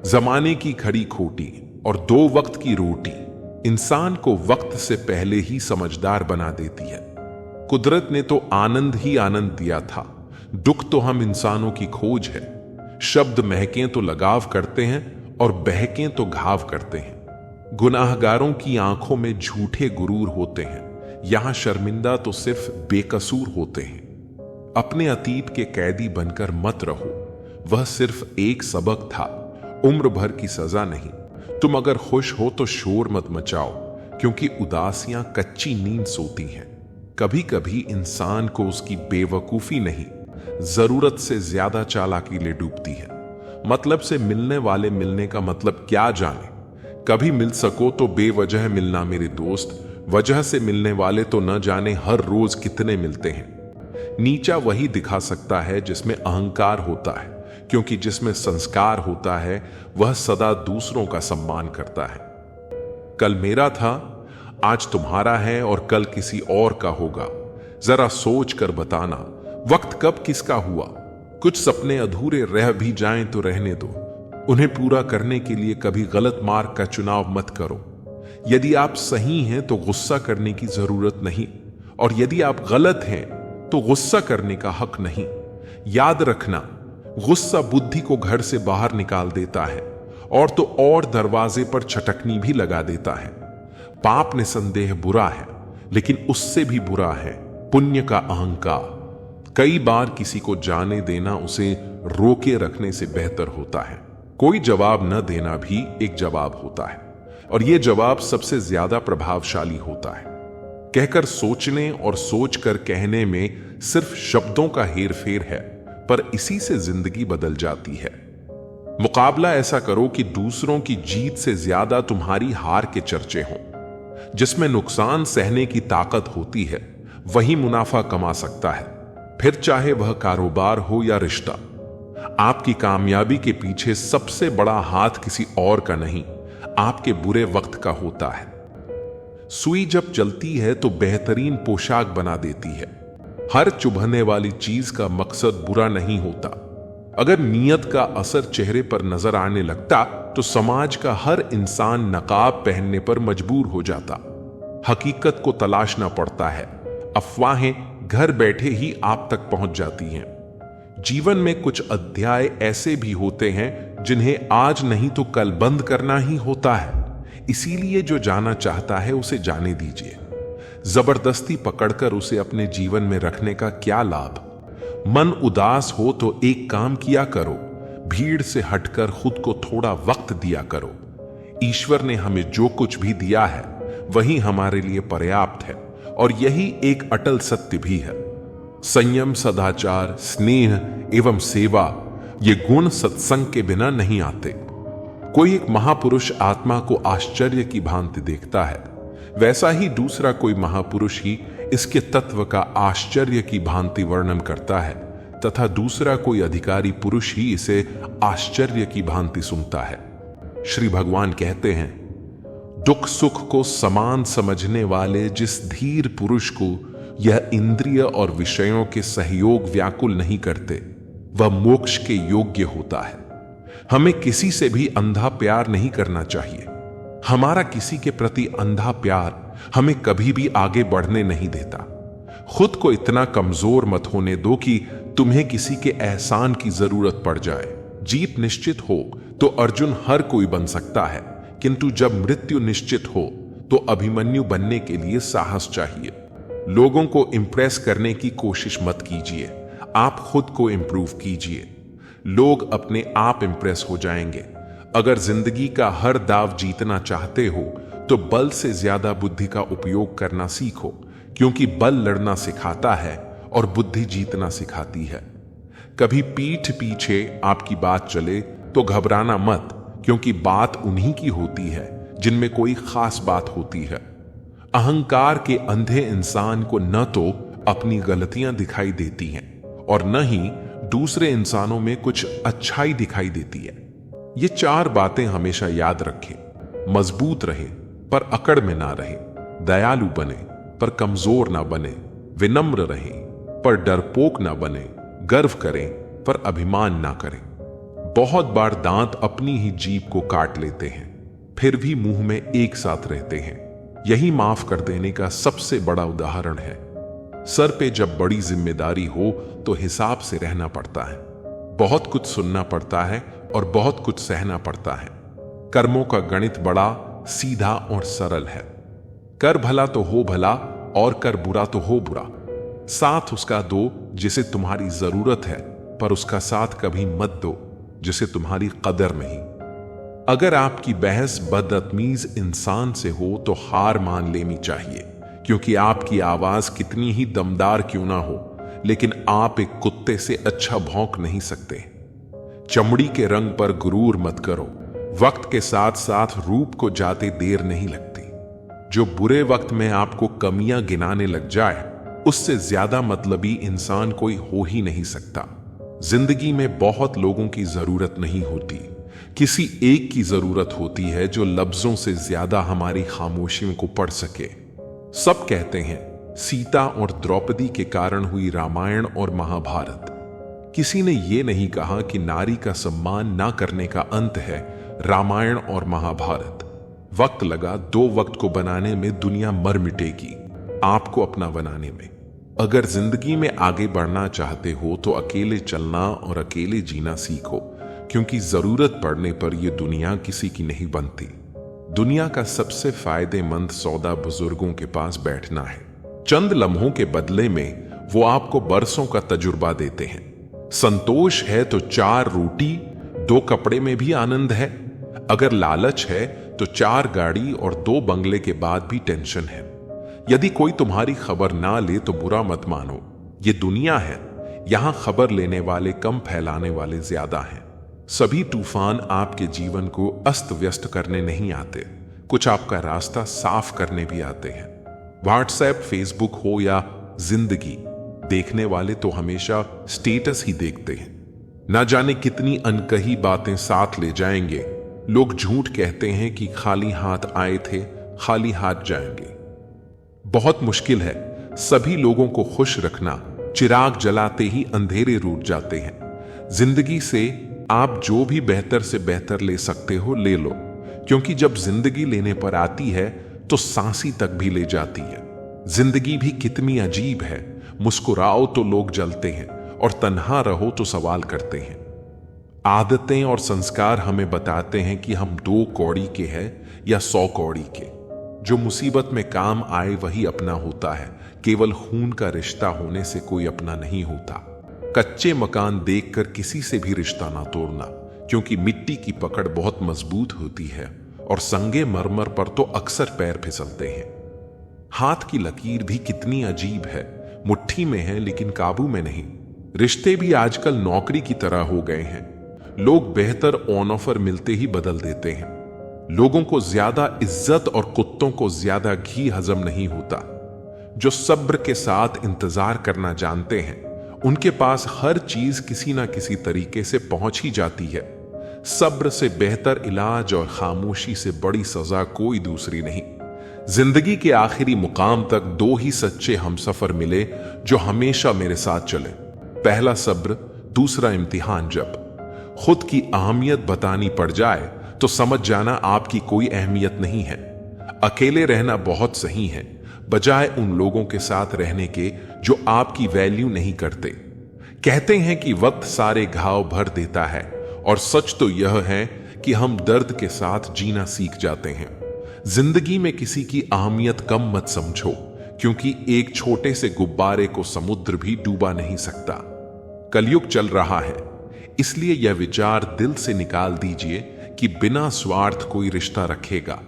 जमाने की खड़ी खोटी और दो वक्त की रोटी इंसान को वक्त से पहले ही समझदार बना देती है। कुदरत ने तो आनंद ही आनंद दिया था, दुख तो हम इंसानों की खोज है। शब्द महकें तो लगाव करते हैं और बहकें तो घाव करते हैं। गुनाहगारों की आंखों में झूठे गुरूर होते हैं, यहां शर्मिंदा तो सिर्फ बेकसूर होते हैं। अपने अतीत के कैदी बनकर मत रहो, वह सिर्फ एक सबक था, उम्र भर की सजा नहीं। तुम अगर खुश हो तो शोर मत मचाओ, क्योंकि उदासियां कच्ची नींद सोती हैं। कभी कभी इंसान को उसकी बेवकूफी नहीं, जरूरत से ज्यादा चालाकी ले डूबती है। मतलब से मिलने वाले मिलने का मतलब क्या जाने। कभी मिल सको तो बेवजह मिलना मेरे दोस्त, वजह से मिलने वाले तो न जाने हर रोज कितने मिलते हैं। नीचा वही दिखा सकता है जिसमें अहंकार होता है, क्योंकि जिसमें संस्कार होता है वह सदा दूसरों का सम्मान करता है। कल मेरा था, आज तुम्हारा है और कल किसी और का होगा। जरा सोच कर बताना, वक्त कब किसका हुआ। कुछ सपने अधूरे रह भी जाएं तो रहने दो, उन्हें पूरा करने के लिए कभी गलत मार्ग का चुनाव मत करो। यदि आप सही हैं तो गुस्सा करने की जरूरत नहीं, और यदि आप गलत हैं तो गुस्सा करने का हक नहीं। याद रखना, गुस्सा बुद्धि को घर से बाहर निकाल देता है और तो और दरवाजे पर छटकनी भी लगा देता है। पाप निसंदेह बुरा है, लेकिन उससे भी बुरा है पुण्य का अहंकार। कई बार किसी को जाने देना उसे रोके रखने से बेहतर होता है। कोई जवाब न देना भी एक जवाब होता है, और यह जवाब सबसे ज्यादा प्रभावशाली होता है। कहकर सोचने और सोचकर कहने में सिर्फ शब्दों का हेरफेर है, पर इसी से जिंदगी बदल जाती है। मुकाबला ऐसा करो कि दूसरों की जीत से ज्यादा तुम्हारी हार के चर्चे हों। जिसमें नुकसान सहने की ताकत होती है वही मुनाफा कमा सकता है, फिर चाहे वह कारोबार हो या रिश्ता। आपकी कामयाबी के पीछे सबसे बड़ा हाथ किसी और का नहीं, आपके बुरे वक्त का होता है। सुई जब चलती है तो बेहतरीन पोशाक बना देती है। हर चुभने वाली चीज का मकसद बुरा नहीं होता। अगर नीयत का असर चेहरे पर नजर आने लगता तो समाज का हर इंसान नकाब पहनने पर मजबूर हो जाता। हकीकत को तलाशना पड़ता है, अफवाहें घर बैठे ही आप तक पहुंच जाती हैं। जीवन में कुछ अध्याय ऐसे भी होते हैं जिन्हें आज नहीं तो कल बंद करना ही होता है। इसीलिए जो जाना चाहता है उसे जाने दीजिए। जबरदस्ती पकड़कर उसे अपने जीवन में रखने का क्या लाभ। मन उदास हो तो एक काम किया करो, भीड़ से हटकर खुद को थोड़ा वक्त दिया करो। ईश्वर ने हमें जो कुछ भी दिया है वही हमारे लिए पर्याप्त है, और यही एक अटल सत्य भी है। संयम, सदाचार, स्नेह एवं सेवा, ये गुण सत्संग के बिना नहीं आते। कोई एक महापुरुष आत्मा को आश्चर्य की भांति देखता है, वैसा ही दूसरा कोई महापुरुष ही इसके तत्व का आश्चर्य की भांति वर्णन करता है, तथा दूसरा कोई अधिकारी पुरुष ही इसे आश्चर्य की भांति सुनता है। श्री भगवान कहते हैं, दुख सुख को समान समझने वाले जिस धीर पुरुष को यह इंद्रिय और विषयों के सहयोग व्याकुल नहीं करते, वह मोक्ष के योग्य होता है। हमें किसी से भी अंधा प्यार नहीं करना चाहिए। हमारा किसी के प्रति अंधा प्यार हमें कभी भी आगे बढ़ने नहीं देता। खुद को इतना कमजोर मत होने दो कि तुम्हें किसी के एहसान की जरूरत पड़ जाए। जीत निश्चित हो तो अर्जुन हर कोई बन सकता है, किंतु जब मृत्यु निश्चित हो तो अभिमन्यु बनने के लिए साहस चाहिए। लोगों को इंप्रेस करने की कोशिश मत कीजिए, आप खुद को इंप्रूव कीजिए। लोग अपने आप इंप्रेस हो जाएंगे। अगर जिंदगी का हर दाव जीतना चाहते हो तो बल से ज्यादा बुद्धि का उपयोग करना सीखो, क्योंकि बल लड़ना सिखाता है और बुद्धि जीतना सिखाती है। कभी पीठ पीछे आपकी बात चले तो घबराना मत, क्योंकि बात उन्हीं की होती है जिनमें कोई खास बात होती है। अहंकार के अंधे इंसान को न तो अपनी गलतियां दिखाई देती हैं और न ही दूसरे इंसानों में कुछ अच्छाई दिखाई देती है। ये चार बातें हमेशा याद रखें। मजबूत रहे पर अकड़ में ना रहे, दयालु बने पर कमजोर ना बने, विनम्र रहें पर डरपोक ना बने, गर्व करें पर अभिमान ना करें। बहुत बार दांत अपनी ही जीभ को काट लेते हैं, फिर भी मुंह में एक साथ रहते हैं। यही माफ कर देने का सबसे बड़ा उदाहरण है। सर पे जब बड़ी जिम्मेदारी हो तो हिसाब से रहना पड़ता है। बहुत कुछ सुनना पड़ता है और बहुत कुछ सहना पड़ता है। कर्मों का गणित बड़ा सीधा और सरल है। कर भला तो हो भला और कर बुरा तो हो बुरा। साथ उसका दो जिसे तुम्हारी जरूरत है, पर उसका साथ कभी मत दो जिसे तुम्हारी कदर नहीं। अगर आपकी बहस बदतमीज इंसान से हो तो हार मान लेनी चाहिए, क्योंकि आपकी आवाज कितनी ही दमदार क्यों ना हो, लेकिन आप एक कुत्ते से अच्छा भौंक नहीं सकते। चमड़ी के रंग पर गुरूर मत करो। वक्त के साथ साथ रूप को जाते देर नहीं लगती। जो बुरे वक्त में आपको कमियां गिनाने लग जाए, उससे ज्यादा मतलबी इंसान कोई हो ही नहीं सकता। जिंदगी में बहुत लोगों की जरूरत नहीं होती, किसी एक की जरूरत होती है जो लफ्जों से ज्यादा हमारी खामोशियों को पढ़ सके। सब कहते हैं सीता और द्रौपदी के कारण हुई रामायण और महाभारत। किसी ने यह नहीं कहा कि नारी का सम्मान ना करने का अंत है रामायण और महाभारत। वक्त लगा 2 वक्त को बनाने में, दुनिया मर मिटेगी आपको अपना बनाने में। अगर जिंदगी में आगे बढ़ना चाहते हो तो अकेले चलना और अकेले जीना सीखो, क्योंकि जरूरत पड़ने पर यह दुनिया किसी की नहीं बनती। दुनिया का सबसे फायदेमंद सौदा बुजुर्गों के पास बैठना है। चंद लम्हों के बदले में वो आपको बरसों का तजुर्बा देते हैं। संतोष है तो 4 रोटी 2 कपड़े में भी आनंद है। अगर लालच है तो 4 गाड़ी और 2 बंगले के बाद भी टेंशन है। यदि कोई तुम्हारी खबर ना ले तो बुरा मत मानो। ये दुनिया है, यहां खबर लेने वाले कम, फैलाने वाले ज्यादा हैं। सभी तूफान आपके जीवन को अस्त व्यस्त करने नहीं आते, कुछ आपका रास्ता साफ करने भी आते हैं। व्हाट्सएप, फेसबुक हो या जिंदगी, देखने वाले तो हमेशा स्टेटस ही देखते हैं। ना जाने कितनी अनकही बातें साथ ले जाएंगे। लोग झूठ कहते हैं कि खाली हाथ आए थे, खाली हाथ जाएंगे। बहुत मुश्किल है सभी लोगों को खुश रखना। चिराग जलाते ही अंधेरे रूठ जाते हैं। जिंदगी से आप जो भी बेहतर से बेहतर ले सकते हो ले लो, क्योंकि जब जिंदगी लेने पर आती है तो सांसी तक भी ले जाती है। जिंदगी भी कितनी अजीब है। मुस्कुराओ तो लोग जलते हैं और तन्हा रहो तो सवाल करते हैं। आदतें और संस्कार हमें बताते हैं कि हम 2 कौड़ी के हैं या 100 कौड़ी के। जो मुसीबत में काम आए वही अपना होता है। केवल खून का रिश्ता होने से कोई अपना नहीं होता। कच्चे मकान देखकर किसी से भी रिश्ता ना तोड़ना, क्योंकि मिट्टी की पकड़ बहुत मजबूत होती है और संगे मरमर पर तो अक्सर पैर फिसलते हैं। हाथ की लकीर भी कितनी अजीब है, मुट्ठी में है लेकिन काबू में नहीं। रिश्ते भी आजकल नौकरी की तरह हो गए हैं। लोग बेहतर ऑन ऑफर मिलते ही बदल देते हैं। लोगों को ज्यादा इज्जत और कुत्तों को ज्यादा घी हजम नहीं होता। जो सब्र के साथ इंतजार करना जानते हैं, उनके पास हर चीज किसी ना किसी तरीके से पहुंच ही जाती है। सब्र से बेहतर इलाज और खामोशी से बड़ी सजा कोई दूसरी नहीं। जिंदगी के आखिरी मुकाम तक 2 ही सच्चे हमसफर मिले जो हमेशा मेरे साथ चले। पहला सब्र, दूसरा इम्तिहान। जब खुद की अहमियत बतानी पड़ जाए तो समझ जाना आपकी कोई अहमियत नहीं है। अकेले रहना बहुत सही है, बजाय उन लोगों के साथ रहने के जो आपकी वैल्यू नहीं करते। कहते हैं कि वक्त सारे घाव भर देता है, और सच तो यह है कि हम दर्द के साथ जीना सीख जाते हैं। जिंदगी में किसी की अहमियत कम मत समझो, क्योंकि एक छोटे से गुब्बारे को समुद्र भी डूबा नहीं सकता। कलयुग चल रहा है, इसलिए यह विचार दिल से निकाल दीजिए कि बिना स्वार्थ कोई रिश्ता रखेगा।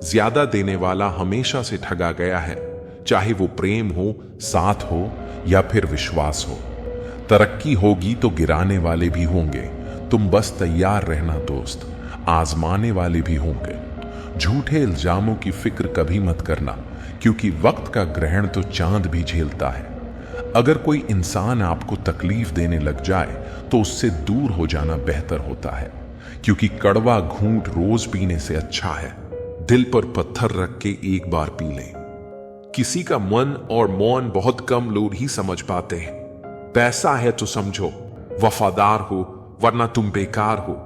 ज्यादा देने वाला हमेशा से ठगा गया है, चाहे वो प्रेम हो, साथ हो या फिर विश्वास हो। तरक्की होगी तो गिराने वाले भी होंगे, तुम बस तैयार रहना दोस्त, आजमाने वाले भी होंगे। झूठे इल्जामों की फिक्र कभी मत करना, क्योंकि वक्त का ग्रहण तो चांद भी झेलता है। अगर कोई इंसान आपको तकलीफ देने लग जाए तो उससे दूर हो जाना बेहतर होता है, क्योंकि कड़वा घूंट रोज पीने से अच्छा है। दिल पर पत्थर रख के एक बार पी लें। किसी का मन और मौन बहुत कम लोग ही समझ पाते हैं। पैसा है तो समझो, वफादार हो, वरना तुम बेकार हो।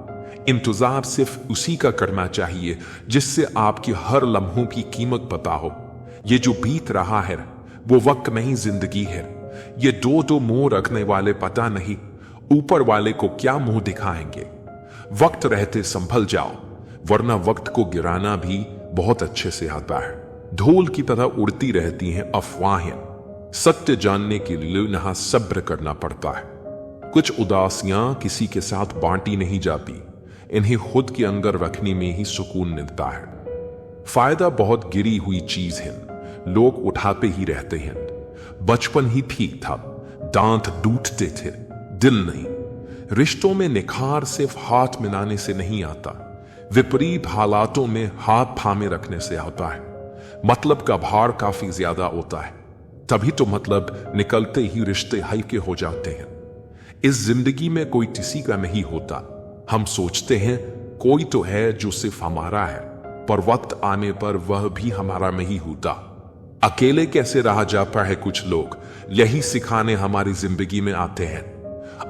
इंतजार सिर्फ उसी का करना चाहिए जिससे आपकी हर लम्हों की कीमत पता हो। ये जो बीत रहा है वो वक्त नहीं, जिंदगी है। ये दो दो मुंह रखने वाले पता नहीं ऊपर वाले को क्या मुंह दिखाएंगे। वक्त रहते संभल जाओ, वरना वक्त को गिराना भी बहुत अच्छे से आता है। धूल की तरह उड़ती रहती हैं अफवाहें। सत्य जानने के लिए यहाँ सब्र करना पड़ता है। कुछ उदासियां किसी के साथ बांटी नहीं जाती, इन्हें खुद के अंदर रखने में ही सुकून मिलता है। फायदा बहुत गिरी हुई चीज है, लोग उठाते ही रहते हैं। बचपन ही ठीक था, दांत टूटते थे, दिल नहीं। रिश्तों में निखार सिर्फ हाथ मिलाने से नहीं आता, विपरीत हालातों में हाथ थामे रखने से आता है। मतलब का भार काफी ज्यादा होता है, तभी तो मतलब निकलते ही रिश्ते हल्के हो जाते हैं। इस जिंदगी में कोई किसी का नहीं होता। हम सोचते हैं कोई तो है जो सिर्फ हमारा है, पर वक्त आने पर वह भी हमारा नहीं होता। अकेले कैसे रहा जाता है कुछ लोग यही सिखाने हमारी जिंदगी में आते हैं।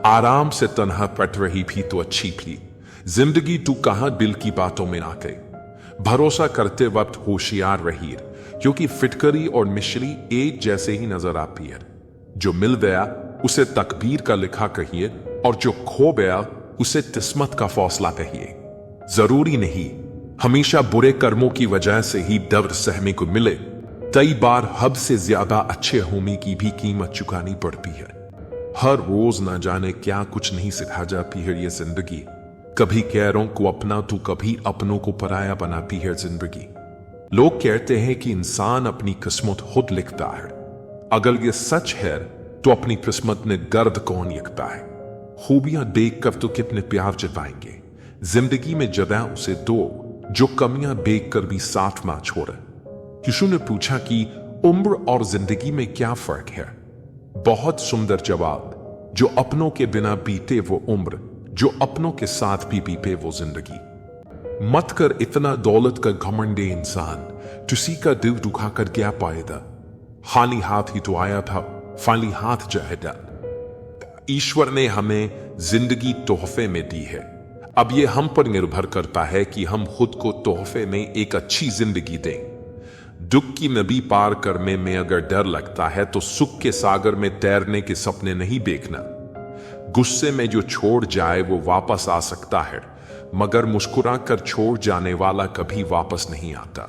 आराम से तन्हा पट रही भी तो अच्छी थी जिंदगी, तू कहां दिल की बातों में आ गई। भरोसा करते वक्त होशियार रहिए, क्योंकि फिटकरी और मिश्री एक जैसे ही नजर आती है। जो मिल गया उसे तकदीर का लिखा कहिए, और जो खो गया उसे किस्मत का फौसला कहिए। जरूरी नहीं हमेशा बुरे कर्मों की वजह से ही दर्द सहने को मिले, कई बार हद से ज्यादा अच्छे होने की भी कीमत चुकानी पड़ती है। हर रोज न जाने क्या कुछ नहीं सिखा जाती है ये जिंदगी। कभी गैरों को अपना तो कभी अपनों को पराया बनाती है जिंदगी। लोग कहते हैं कि इंसान अपनी किस्मत खुद लिखता है। अगर ये सच है तो अपनी किस्मत में गर्द कौन लिखता है। खूबियां देखकर तो कितने प्यार जताएंगे, जिंदगी में जगह उसे दो जो कमियां देखकर भी साथ ना छोड़े। किशु ने पूछा कि उम्र और जिंदगी में क्या फर्क है। बहुत सुंदर जवाब। जो अपनों के बिना बीते वो उम्र, जो अपनों के साथ भी बीते वो जिंदगी। मत कर इतना दौलत का घमंडे इंसान, किसी का दिल दुखाकर क्या पाएगा। खाली हाथ ही तो आया था, खाली हाथ जाएगा। ईश्वर ने हमें जिंदगी तोहफे में दी है। अब ये हम पर निर्भर करता है कि हम खुद को तोहफे में एक अच्छी जिंदगी दें। दुख की नदी पार करने में अगर डर लगता है तो सुख के सागर में तैरने के सपने नहीं देखना। गुस्से में जो छोड़ जाए वो वापस आ सकता है, मगर मुस्कुरा कर छोड़ जाने वाला कभी वापस नहीं आता।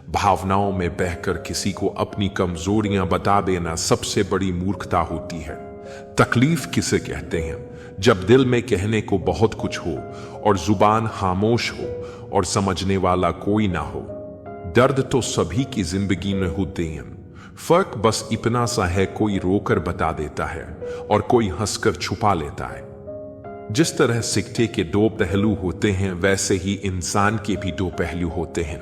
भावनाओं में बहकर किसी को अपनी कमजोरियां बता देना सबसे बड़ी मूर्खता होती है। तकलीफ किसे कहते हैं? जब दिल में कहने को बहुत कुछ हो और जुबान खामोश हो और समझने वाला कोई ना हो। दर्द तो सभी की जिंदगी में होते हैं, फर्क बस इतना सा है कोई रोकर बता देता है और कोई हंसकर छुपा लेता है। जिस तरह सिक्के के दो पहलू होते हैं वैसे ही इंसान के भी दो पहलू होते हैं,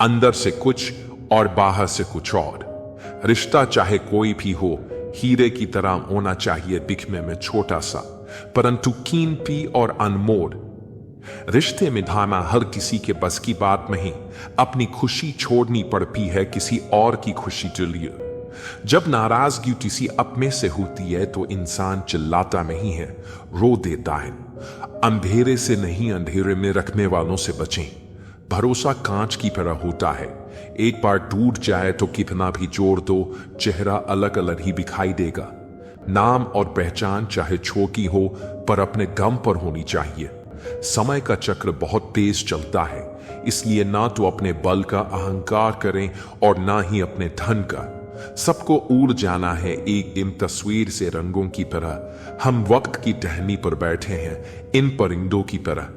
अंदर से कुछ और बाहर से कुछ और। रिश्ता चाहे कोई भी हो हीरे की तरह होना चाहिए, दिखने में छोटा सा परंतु कीमती और अनमोल। रिश्ते में धाना हर किसी के बस की बात नहीं, अपनी खुशी छोड़नी पड़ती है किसी और की खुशी के लिए। जब नाराजगी किसी अपने से होती है तो इंसान चिल्लाता नहीं है, रो देता है। अंधेरे से नहीं अंधेरे में रखने वालों से बचें। भरोसा कांच की तरह होता है, एक बार टूट जाए तो कितना भी जोड़ दो चेहरा अलग अलग ही दिखाई देगा। नाम और पहचान चाहे छोटी हो पर अपने गम पर होनी चाहिए। समय का चक्र बहुत तेज चलता है, इसलिए ना तो अपने बल का अहंकार करें और ना ही अपने धन का। सबको उड़ जाना है एक इन तस्वीर से रंगों की तरह। हम वक्त की टहनी पर बैठे हैं इन परिंदों की तरह।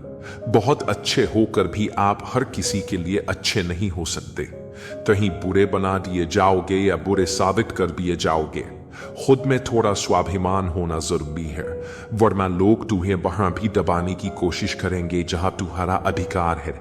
बहुत अच्छे होकर भी आप हर किसी के लिए अच्छे नहीं हो सकते। कहीं बुरे बना दिए जाओगे या बुरे साबित कर दिए जाओगे। खुद में थोड़ा स्वाभिमान होना जरूरी है, वरना लोग तुम्हें वहां भी दबाने की कोशिश करेंगे जहां तुम्हारा अधिकार है।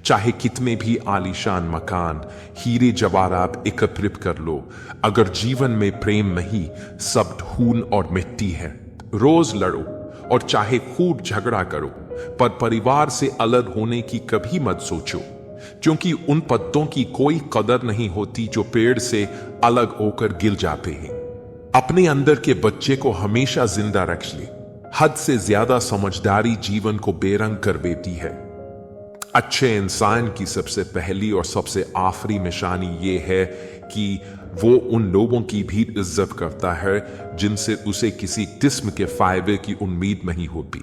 चाहे कितने भी आलीशान मकान, हीरे जवाहरात एकत्रित कर लो, अगर जीवन में प्रेम नहीं, सब खून और मिट्टी है। रोज लड़ो और चाहे खूब झगड़ा करो, पर परिवार से अलग होने की कभी मत सोचो, क्योंकि उन पत्तों की कोई कदर नहीं होती जो पेड़ से अलग होकर गिर जाते हैं। अपने अंदर के बच्चे को हमेशा जिंदा रख ले, हद से ज्यादा समझदारी जीवन को बेरंग कर देती है। अच्छे इंसान की सबसे पहली और सबसे आखिरी निशानी ये है कि वो उन लोगों की भी इज्जत करता है जिनसे उसे किसी किस्म के फायदे की उम्मीद नहीं होती।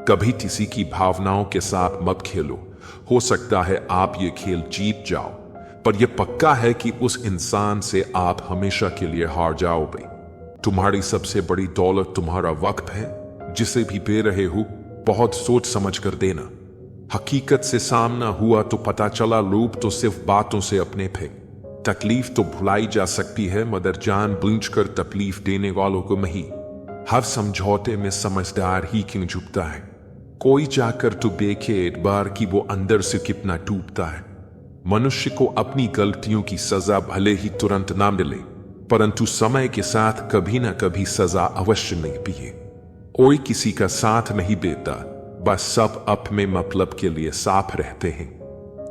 कभी किसी की भावनाओं के साथ मत खेलो। हो सकता है आप ये खेल जीत जाओ, पर यह पक्का है कि उस इंसान से आप हमेशा के लिए हार जाओगे। तुम्हारी सबसे बड़ी दौलत तुम्हारा वक्त है, जिसे भी दे रहे हो बहुत सोच समझ कर देना। हकीकत से सामना हुआ तो पता चला लोग तो सिर्फ बातों से अपने थे। तकलीफ तो भुलाई जा सकती है, मगर जानबूझकर तकलीफ देने वालों को नहीं। हर समझौते में समझदार ही क्यों झुकता है। कोई जाकर तो देखे एक बार कि वो अंदर से कितना टूटता है। मनुष्य को अपनी गलतियों की सजा भले ही तुरंत ना मिले, परंतु समय के साथ कभी ना कभी सजा अवश्य मिलती है। कोई किसी का साथ नहीं देता, बस सब अपने मतलब के लिए साफ रहते हैं।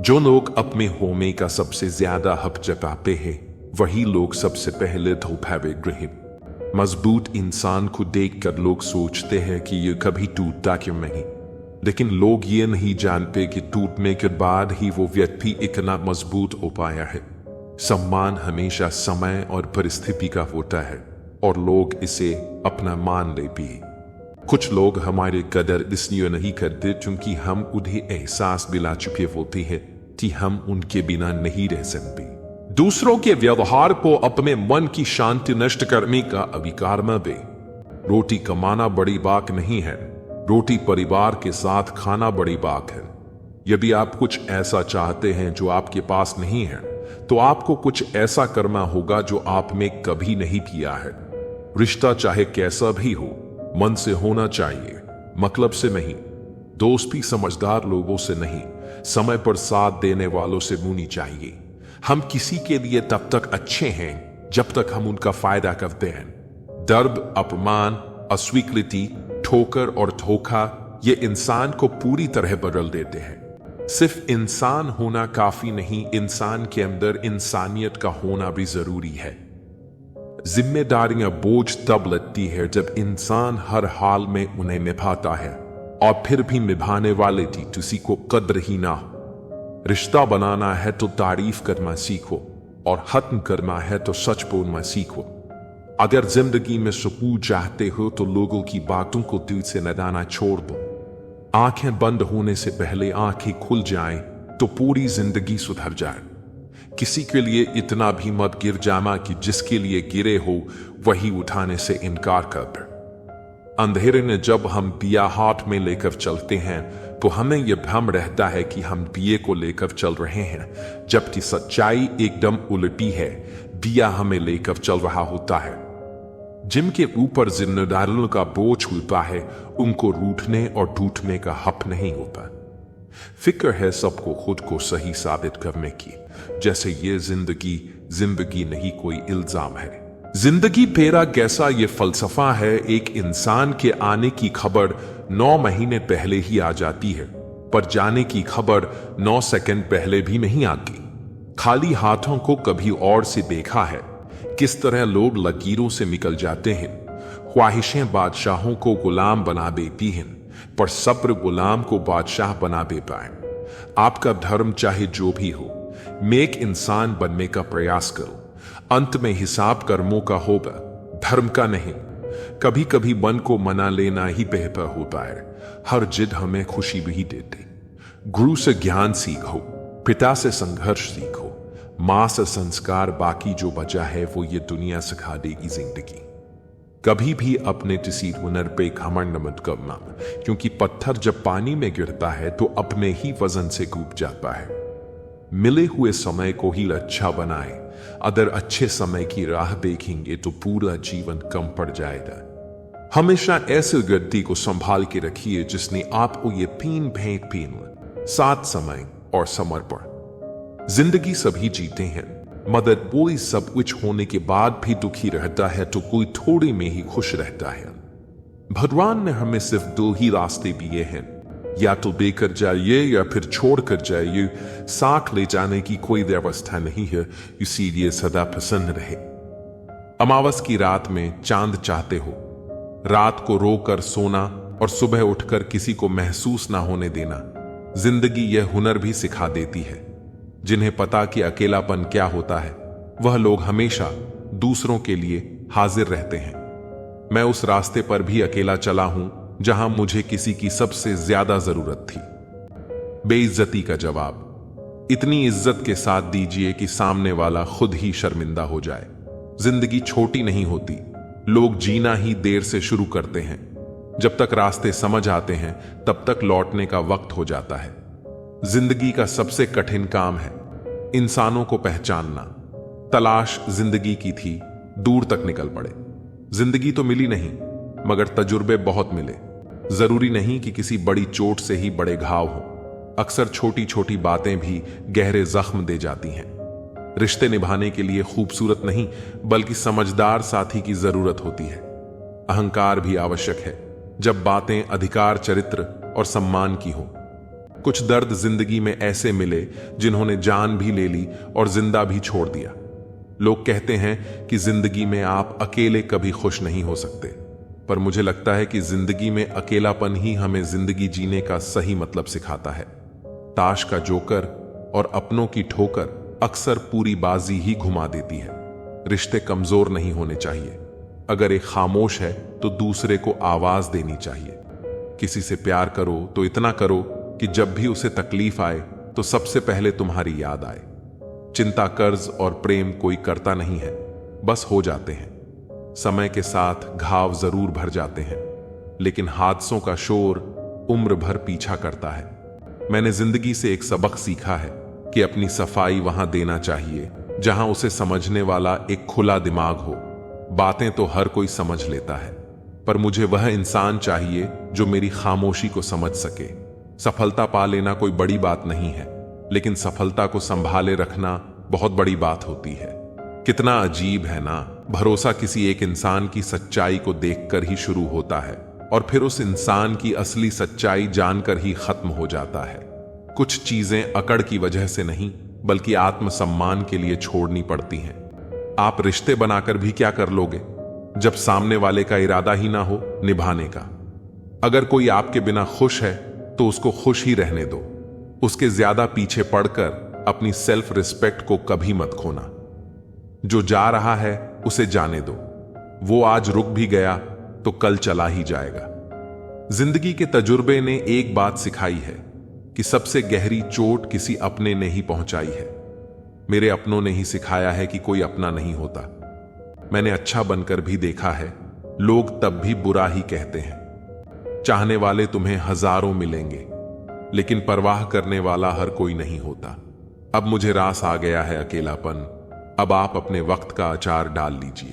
जो लोग अपने होने का सबसे ज्यादा हक जताते हैं, वही लोग सबसे पहले धोखाधड़ी हैं। मजबूत इंसान को देखकर लोग सोचते हैं कि ये कभी टूटता क्यों नहीं, लेकिन लोग ये नहीं जानते कि टूटने के बाद ही वो व्यक्ति इतना मजबूत हो पाया है। सम्मान हमेशा समय और परिस्थिति का होता है, और लोग इसे अपना मान लेते हैं। कुछ लोग हमारे कदर इसलिए नहीं करते क्योंकि हम उन्हें एहसास दिला चुके होते हैं कि हम उनके बिना नहीं रह सकते। दूसरों के व्यवहार को अपने मन की शांति नष्ट करने का अधिकार न दे। रोटी कमाना बड़ी बात नहीं है, रोटी परिवार के साथ खाना बड़ी बात है। यदि आप कुछ ऐसा चाहते हैं जो आपके पास नहीं है, तो आपको कुछ ऐसा करना होगा जो आपने कभी नहीं किया है। रिश्ता चाहे कैसा भी हो, मन से होना चाहिए, मतलब से नहीं। दोस्ती समझदार लोगों से नहीं, समय पर साथ देने वालों से होनी चाहिए। हम किसी के लिए तब तक अच्छे हैं जब तक हम उनका फायदा करते हैं। दर्द, अपमान, अस्वीकृति, ठोकर और धोखा ये इंसान को पूरी तरह बदल देते हैं। सिर्फ इंसान होना काफी नहीं, इंसान के अंदर इंसानियत का होना भी जरूरी है। जिम्मेदारियां बोझ तब लगती है जब इंसान हर हाल में उन्हें निभाता है, और फिर भी निभाने वाले की किसी को कद्र ही ना हो। रिश्ता बनाना है तो तारीफ करना सीखो, और खत्म करना है तो सच बोलना सीखो। अगर जिंदगी में सुकून चाहते हो तो लोगों की बातों को दिल से नदाना छोड़ दो। आंखें बंद होने से पहले आंखें खुल जाएं तो पूरी जिंदगी सुधर जाए। किसी के लिए इतना भी मत गिर जाना कि जिसके लिए गिरे हो वही उठाने से इनकार कर दे। अंधेरे में जब हम दिया हाथ में लेकर चलते हैं तो हमें यह भ्रम रहता है कि हम दिए को लेकर चल रहे हैं, जबकि सच्चाई एकदम उल्टी है। दिया हमें लेकर चल रहा होता है। जिनके ऊपर जिम्मेदारियों का बोझ होता है, उनको रूठने और टूटने का हक नहीं होता। फिक्र है सबको खुद को सही साबित करने की, जैसे ये जिंदगी नहीं कोई इल्जाम है। जिंदगी तेरा कैसा ये फलसफा है। एक इंसान के आने की खबर 9 महीने पहले ही आ जाती है, पर जाने की खबर 9 सेकंड पहले भी नहीं आती। खाली हाथों को कभी और से देखा है किस तरह लोग लकीरों से निकल जाते हैं। ख्वाहिशें बादशाहों को गुलाम बना देती हैं, पर सब्र गुलाम को बादशाह बना देता है। आपका धर्म चाहे जो भी हो, नेक इंसान बनने का प्रयास करो। अंत में हिसाब कर्मों का होगा, धर्म का नहीं। कभी कभी मन को मना लेना ही बेहतर होता है। हर जिद हमें खुशी भी देते। गुरु से ज्ञान सीखो, पिता से संघर्ष सीखो, मां से संस्कार, बाकी जो बचा है वो ये दुनिया सिखा देगी जिंदगी। कभी भी अपने किसी हुनर पे घमंड मत करना, क्योंकि पत्थर जब पानी में गिरता है तो अपने ही वजन से डूब जाता है। मिले हुए समय को ही अच्छा बनाए। अगर अच्छे समय की राह देखेंगे तो पूरा जीवन कम पड़ जाएगा। हमेशा ऐसे गद्दी को संभाल के रखिए जिसने आपको ये 3 भेंट पीन, साथ समय और समर्पण। जिंदगी सभी जीते हैं, मगर कोई सब कुछ होने के बाद भी दुखी रहता है तो कोई थोड़े में ही खुश रहता है। भगवान ने हमें सिर्फ 2 ही रास्ते दिए हैं, या तो देकर जाइए या फिर छोड़ कर जाइए। साथ ले जाने की कोई व्यवस्था नहीं है, इसीलिए सदा प्रसन्न रहे। अमावस की रात में चांद चाहते हो, रात को रोकर सोना और सुबह उठकर किसी को महसूस ना होने देना। जिंदगी यह हुनर भी सिखा देती है। जिन्हें पता कि अकेलापन क्या होता है, वह लोग हमेशा दूसरों के लिए हाजिर रहते हैं। मैं उस रास्ते पर भी अकेला चला हूं जहां मुझे किसी की सबसे ज्यादा जरूरत थी। बेइज्जती का जवाब इतनी इज्जत के साथ दीजिए कि सामने वाला खुद ही शर्मिंदा हो जाए। जिंदगी छोटी नहीं होती, लोग जीना ही देर से शुरू करते हैं। जब तक रास्ते समझ आते हैं तब तक लौटने का वक्त हो जाता है। जिंदगी का सबसे कठिन काम है इंसानों को पहचानना। तलाश जिंदगी की थी, दूर तक निकल पड़े। जिंदगी तो मिली नहीं, मगर तजुर्बे बहुत मिले। जरूरी नहीं कि किसी बड़ी चोट से ही बड़े घाव हो। अक्सर छोटी छोटी बातें भी गहरे जख्म दे जाती हैं। रिश्ते निभाने के लिए खूबसूरत नहीं बल्कि समझदार साथी की जरूरत होती है। अहंकार भी आवश्यक है जब बातें अधिकार, चरित्र और सम्मान की हो। कुछ दर्द जिंदगी में ऐसे मिले जिन्होंने जान भी ले ली और जिंदा भी छोड़ दिया। लोग कहते हैं कि जिंदगी में आप अकेले कभी खुश नहीं हो सकते, पर मुझे लगता है कि जिंदगी में अकेलापन ही हमें जिंदगी जीने का सही मतलब सिखाता है। ताश का जोकर और अपनों की ठोकर अक्सर पूरी बाजी ही घुमा देती है। रिश्ते कमजोर नहीं होने चाहिए। अगर एक खामोश है तो दूसरे को आवाज देनी चाहिए। किसी से प्यार करो तो इतना करो कि जब भी उसे तकलीफ आए तो सबसे पहले तुम्हारी याद आए। चिंता, कर्ज और प्रेम कोई करता नहीं है, बस हो जाते हैं। समय के साथ घाव जरूर भर जाते हैं, लेकिन हादसों का शोर उम्र भर पीछा करता है। मैंने जिंदगी से एक सबक सीखा है कि अपनी सफाई वहां देना चाहिए जहां उसे समझने वाला एक खुला दिमाग हो। बातें तो हर कोई समझ लेता है, पर मुझे वह इंसान चाहिए जो मेरी खामोशी को समझ सके। सफलता पा लेना कोई बड़ी बात नहीं है, लेकिन सफलता को संभाले रखना बहुत बड़ी बात होती है। कितना अजीब है ना, भरोसा किसी एक इंसान की सच्चाई को देखकर ही शुरू होता है और फिर उस इंसान की असली सच्चाई जानकर ही खत्म हो जाता है। कुछ चीजें अकड़ की वजह से नहीं बल्कि आत्मसम्मान के लिए छोड़नी पड़ती हैं। आप रिश्ते बनाकर भी क्या कर लोगे जब सामने वाले का इरादा ही ना हो निभाने का। अगर कोई आपके बिना खुश है तो उसको खुश ही रहने दो। उसके ज्यादा पीछे पड़कर अपनी सेल्फ रिस्पेक्ट को कभी मत खोना। जो जा रहा है उसे जाने दो। वो आज रुक भी गया तो कल चला ही जाएगा। जिंदगी के तजुर्बे ने एक बात सिखाई है कि सबसे गहरी चोट किसी अपने ने ही पहुंचाई है। मेरे अपनों ने ही सिखाया है कि कोई अपना नहीं होता। मैंने अच्छा बनकर भी देखा है, लोग तब भी बुरा ही कहते हैं। चाहने वाले तुम्हें हजारों मिलेंगे, लेकिन परवाह करने वाला हर कोई नहीं होता। अब मुझे रास आ गया है अकेलापन। अब आप अपने वक्त का अचार डाल लीजिए।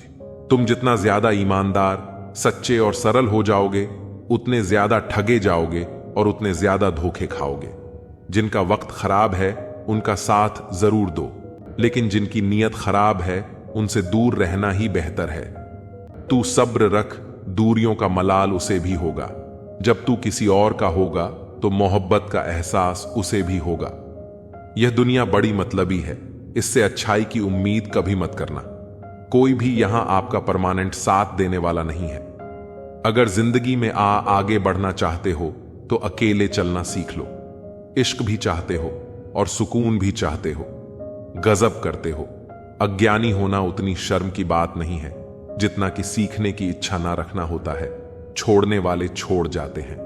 तुम जितना ज्यादा ईमानदार, सच्चे और सरल हो जाओगे, उतने ज्यादा ठगे जाओगे और उतने ज्यादा धोखे खाओगे। जिनका वक्त खराब है उनका साथ जरूर दो, लेकिन जिनकी नीयत खराब है उनसे दूर रहना ही बेहतर है। तू सब्र रख, दूरियों का मलाल उसे भी होगा। जब तू किसी और का होगा तो मोहब्बत का एहसास उसे भी होगा। यह दुनिया बड़ी मतलबी है, इससे अच्छाई की उम्मीद कभी मत करना। कोई भी यहां आपका परमानेंट साथ देने वाला नहीं है। अगर जिंदगी में आगे बढ़ना चाहते हो तो अकेले चलना सीख लो। इश्क भी चाहते हो और सुकून भी चाहते हो, गजब करते हो। अज्ञानी होना उतनी शर्म की बात नहीं है जितना कि सीखने की इच्छा ना रखना होता है। छोड़ने वाले छोड़ जाते हैं।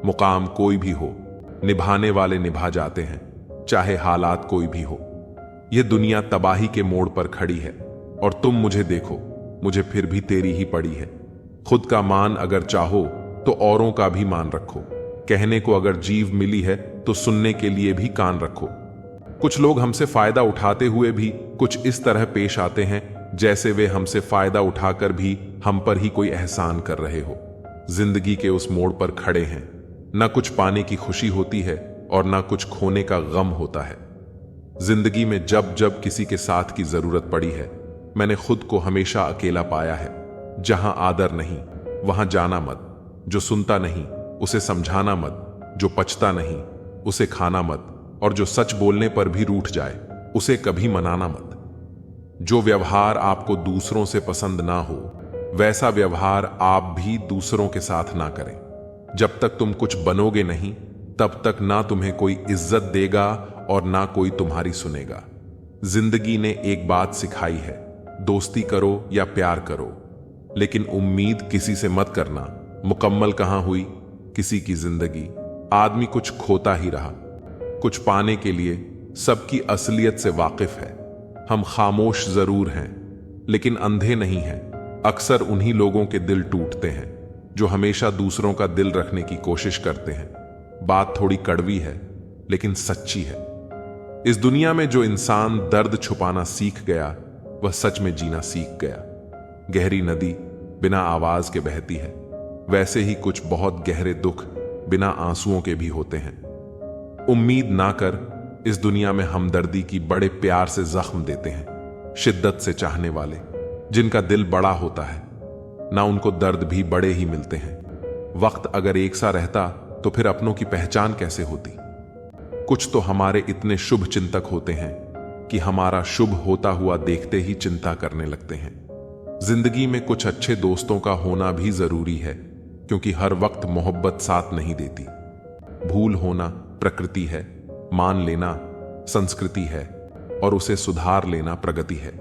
मुकाम कोई भी हो, निभाने वाले निभा जाते हैं, चाहे हालात कोई भी हो। यह दुनिया तबाही के मोड़ पर खड़ी है और तुम मुझे देखो, मुझे फिर भी तेरी ही पड़ी है। खुद का मान अगर चाहो तो औरों का भी मान रखो। कहने को अगर जीव मिली है तो सुनने के लिए भी कान रखो। कुछ लोग हमसे फायदा उठाते हुए भी कुछ इस तरह पेश आते हैं जैसे वे हमसे फायदा उठाकर भी हम पर ही कोई एहसान कर रहे हो। जिंदगी के उस मोड़ पर खड़े हैं, ना कुछ पाने की खुशी होती है और ना कुछ खोने का गम होता है। जिंदगी में जब जब किसी के साथ की जरूरत पड़ी है, मैंने खुद को हमेशा अकेला पाया है। जहां आदर नहीं वहां जाना मत। जो सुनता नहीं उसे समझाना मत। जो पचता नहीं उसे खाना मत। और जो सच बोलने पर भी रूठ जाए उसे कभी मनाना मत। जो व्यवहार आपको दूसरों से पसंद ना हो वैसा व्यवहार आप भी दूसरों के साथ ना करें। जब तक तुम कुछ बनोगे नहीं, तब तक ना तुम्हें कोई इज्जत देगा और ना कोई तुम्हारी सुनेगा। जिंदगी ने एक बात सिखाई है, दोस्ती करो या प्यार करो, लेकिन उम्मीद किसी से मत करना। मुकम्मल कहां हुई किसी की जिंदगी, आदमी कुछ खोता ही रहा। कुछ पाने के लिए सबकी असलियत से वाकिफ है। हम खामोश जरूर हैं, लेकिन अंधे नहीं हैं। अक्सर उन्हीं लोगों के दिल टूटते हैं जो हमेशा दूसरों का दिल रखने की कोशिश करते हैं। बात थोड़ी कड़वी है, लेकिन सच्ची है। इस दुनिया में जो इंसान दर्द छुपाना सीख गया, वह सच में जीना सीख गया। गहरी नदी बिना आवाज के बहती है, वैसे ही कुछ बहुत गहरे दुख बिना आंसुओं के भी होते हैं। उम्मीद ना कर, इस दुनिया में हमदर्दी की बड़े प्यार से जख्म देते हैं। शिद्दत से चाहने वाले जिनका दिल बड़ा होता है ना, उनको दर्द भी बड़े ही मिलते हैं। वक्त अगर एक सा रहता तो फिर अपनों की पहचान कैसे होती। कुछ तो हमारे इतने शुभ चिंतक होते हैं कि हमारा शुभ होता हुआ देखते ही चिंता करने लगते हैं। जिंदगी में कुछ अच्छे दोस्तों का होना भी जरूरी है, क्योंकि हर वक्त मोहब्बत साथ नहीं देती। भूल होना प्रकृति है, मान लेना संस्कृति है, और उसे सुधार लेना प्रगति है।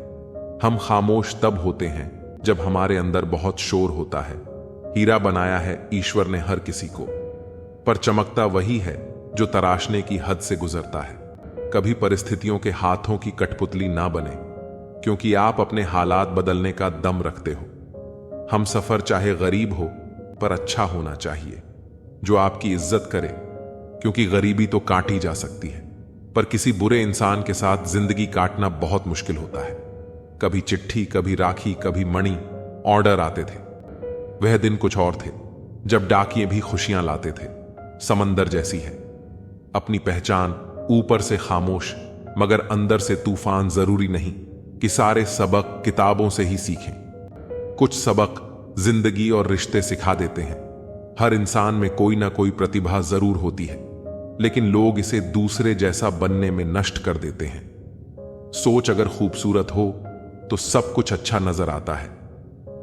हम खामोश तब होते हैं जब हमारे अंदर बहुत शोर होता है। हीरा बनाया है ईश्वर ने हर किसी को, पर चमकता वही है जो तराशने की हद से गुजरता है। कभी परिस्थितियों के हाथों की कठपुतली ना बने, क्योंकि आप अपने हालात बदलने का दम रखते हो। हम सफर चाहे गरीब हो, पर अच्छा होना चाहिए, जो आपकी इज्जत करे, क्योंकि गरीबी तो काटी जा सकती है, पर किसी बुरे इंसान के साथ जिंदगी काटना बहुत मुश्किल होता है। कभी चिट्ठी, कभी राखी, कभी मणि, ऑर्डर आते थे। वह दिन कुछ और थे जब डाकिये भी खुशियां लाते थे। समंदर जैसी है अपनी पहचान, ऊपर से खामोश मगर अंदर से तूफान। जरूरी नहीं कि सारे सबक किताबों से ही सीखें। कुछ सबक जिंदगी और रिश्ते सिखा देते हैं। हर इंसान में कोई ना कोई प्रतिभा जरूर होती है, लेकिन लोग इसे दूसरे जैसा बनने में नष्ट कर देते हैं। सोच अगर खूबसूरत हो तो सब कुछ अच्छा नजर आता है।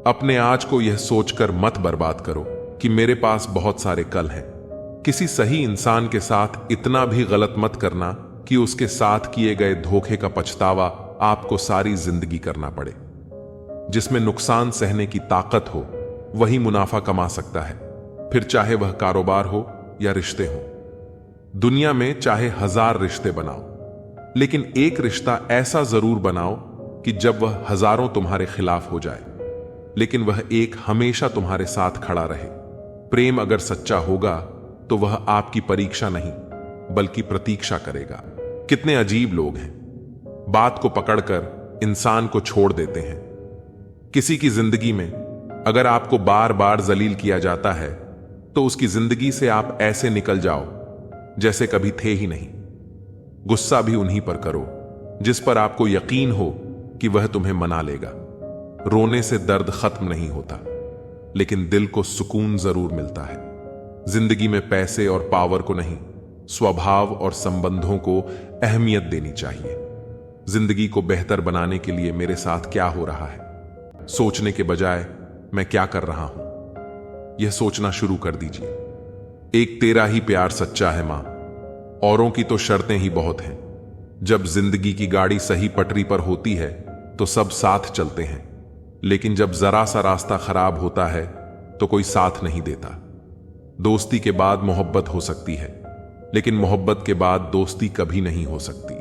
अपने आज को यह सोचकर मत बर्बाद करो कि मेरे पास बहुत सारे कल हैं। किसी सही इंसान के साथ इतना भी गलत मत करना कि उसके साथ किए गए धोखे का पछतावा आपको सारी जिंदगी करना पड़े। जिसमें नुकसान सहने की ताकत हो, वही मुनाफा कमा सकता है, फिर चाहे वह कारोबार हो या रिश्ते हो। दुनिया में चाहे 1000 रिश्ते बनाओ, लेकिन एक रिश्ता ऐसा जरूर बनाओ कि जब वह हजारों तुम्हारे खिलाफ हो जाए, लेकिन वह एक हमेशा तुम्हारे साथ खड़ा रहे। प्रेम अगर सच्चा होगा तो वह आपकी परीक्षा नहीं बल्कि प्रतीक्षा करेगा। कितने अजीब लोग हैं, बात को पकड़कर इंसान को छोड़ देते हैं। किसी की जिंदगी में अगर आपको बार बार जलील किया जाता है तो उसकी जिंदगी से आप ऐसे निकल जाओ जैसे कभी थे ही नहीं। गुस्सा भी उन्हीं पर करो जिस पर आपको यकीन हो कि वह तुम्हें मना लेगा। रोने से दर्द खत्म नहीं होता, लेकिन दिल को सुकून जरूर मिलता है। जिंदगी में पैसे और पावर को नहीं, स्वभाव और संबंधों को अहमियत देनी चाहिए। जिंदगी को बेहतर बनाने के लिए मेरे साथ क्या हो रहा है, सोचने के बजाय मैं क्या कर रहा हूं, यह सोचना शुरू कर दीजिए। एक तेरा ही प्यार सच्चा है मां, औरों की तो शर्तें ही बहुत हैं। जब जिंदगी की गाड़ी सही पटरी पर होती है तो सब साथ चलते हैं, लेकिन जब जरा सा रास्ता खराब होता है तो कोई साथ नहीं देता। दोस्ती के बाद मोहब्बत हो सकती है, लेकिन मोहब्बत के बाद दोस्ती कभी नहीं हो सकती,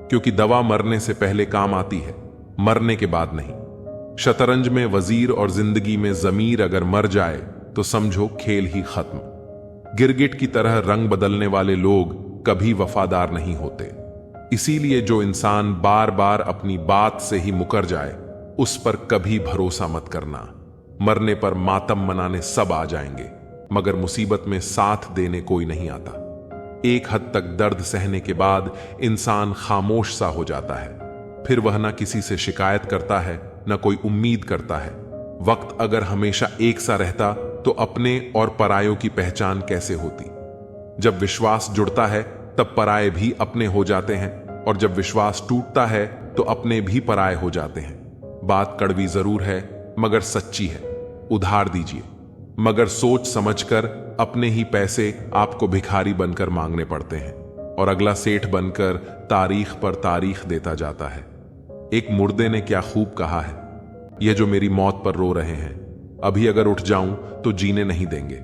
क्योंकि दवा मरने से पहले काम आती है, मरने के बाद नहीं। शतरंज में वजीर और जिंदगी में जमीर अगर मर जाए तो समझो खेल ही खत्म। गिरगिट की तरह रंग बदलने वाले लोग कभी वफादार नहीं होते। इसीलिए जो इंसान बार बार अपनी बात से ही मुकर जाए उस पर कभी भरोसा मत करना। मरने पर मातम मनाने सब आ जाएंगे, मगर मुसीबत में साथ देने कोई नहीं आता। एक हद तक दर्द सहने के बाद इंसान खामोश सा हो जाता है, फिर वह ना किसी से शिकायत करता है न कोई उम्मीद करता है। वक्त अगर हमेशा एक सा रहता तो अपने और परायों की पहचान कैसे होती। जब विश्वास जुड़ता है तब पराये भी अपने हो जाते हैं, और जब विश्वास टूटता है तो अपने भी पराये हो जाते हैं। बात कड़वी जरूर है मगर सच्ची है। उधार दीजिए, मगर सोच समझकर अपने ही पैसे आपको भिखारी बनकर मांगने पड़ते हैं और अगला सेठ बनकर तारीख पर तारीख देता जाता है। एक मुर्दे ने क्या खूब कहा है, ये जो मेरी मौत पर रो रहे हैं, अभी अगर उठ जाऊं तो जीने नहीं देंगे।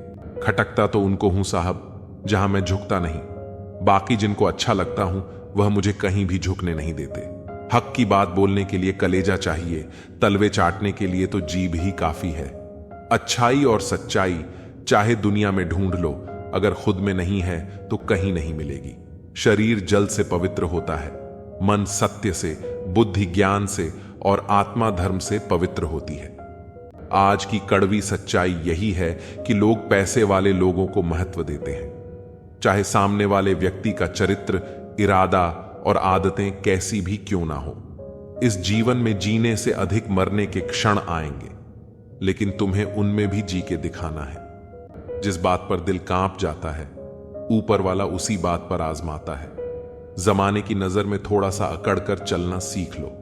खटकता तो उनको हूं साहब जहां मैं झुकता नहीं, बाकी जिनको अच्छा लगता हूं वह मुझे कहीं भी झुकने नहीं देते। हक की बात बोलने के लिए कलेजा चाहिए, तलवे चाटने के लिए तो जीभ ही काफी है। अच्छाई और सच्चाई चाहे दुनिया में ढूंढ लो, अगर खुद में नहीं है तो कहीं नहीं मिलेगी। शरीर जल से पवित्र होता है, मन सत्य से, बुद्धि ज्ञान से और आत्मा धर्म से पवित्र होती है। आज की कड़वी सच्चाई यही है कि लोग पैसे वाले लोगों को महत्व देते हैं, चाहे सामने वाले व्यक्ति का चरित्र, इरादा और आदतें कैसी भी क्यों ना हो। इस जीवन में जीने से अधिक मरने के क्षण आएंगे, लेकिन तुम्हें उनमें भी जी के दिखाना है। जिस बात पर दिल कांप जाता है, ऊपर वाला उसी बात पर आजमाता है। जमाने की नजर में थोड़ा सा अकड़ कर चलना सीख लो।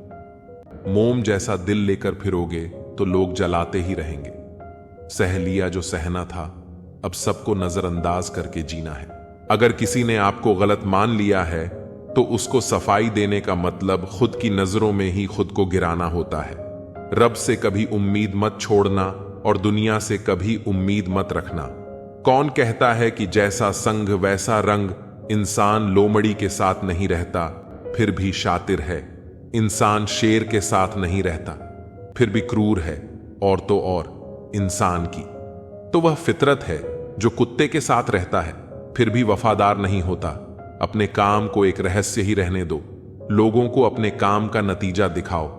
मोम जैसा दिल लेकर फिरोगे तो लोग जलाते ही रहेंगे। सह लिया जो सहना था, अब सबको नजरअंदाज करके जीना है। अगर किसी ने आपको गलत मान लिया है तो उसको सफाई देने का मतलब खुद की नजरों में ही खुद को गिराना होता है। रब से कभी उम्मीद मत छोड़ना और दुनिया से कभी उम्मीद मत रखना। कौन कहता है कि जैसा संग वैसा रंग, इंसान लोमड़ी के साथ नहीं रहता फिर भी शातिर है। इंसान शेर के साथ नहीं रहता फिर भी क्रूर है। और तो और इंसान की तो वह फितरत है जो कुत्ते के साथ रहता है फिर भी वफादार नहीं होता। अपने काम को एक रहस्य ही रहने दो, लोगों को अपने काम का नतीजा दिखाओ।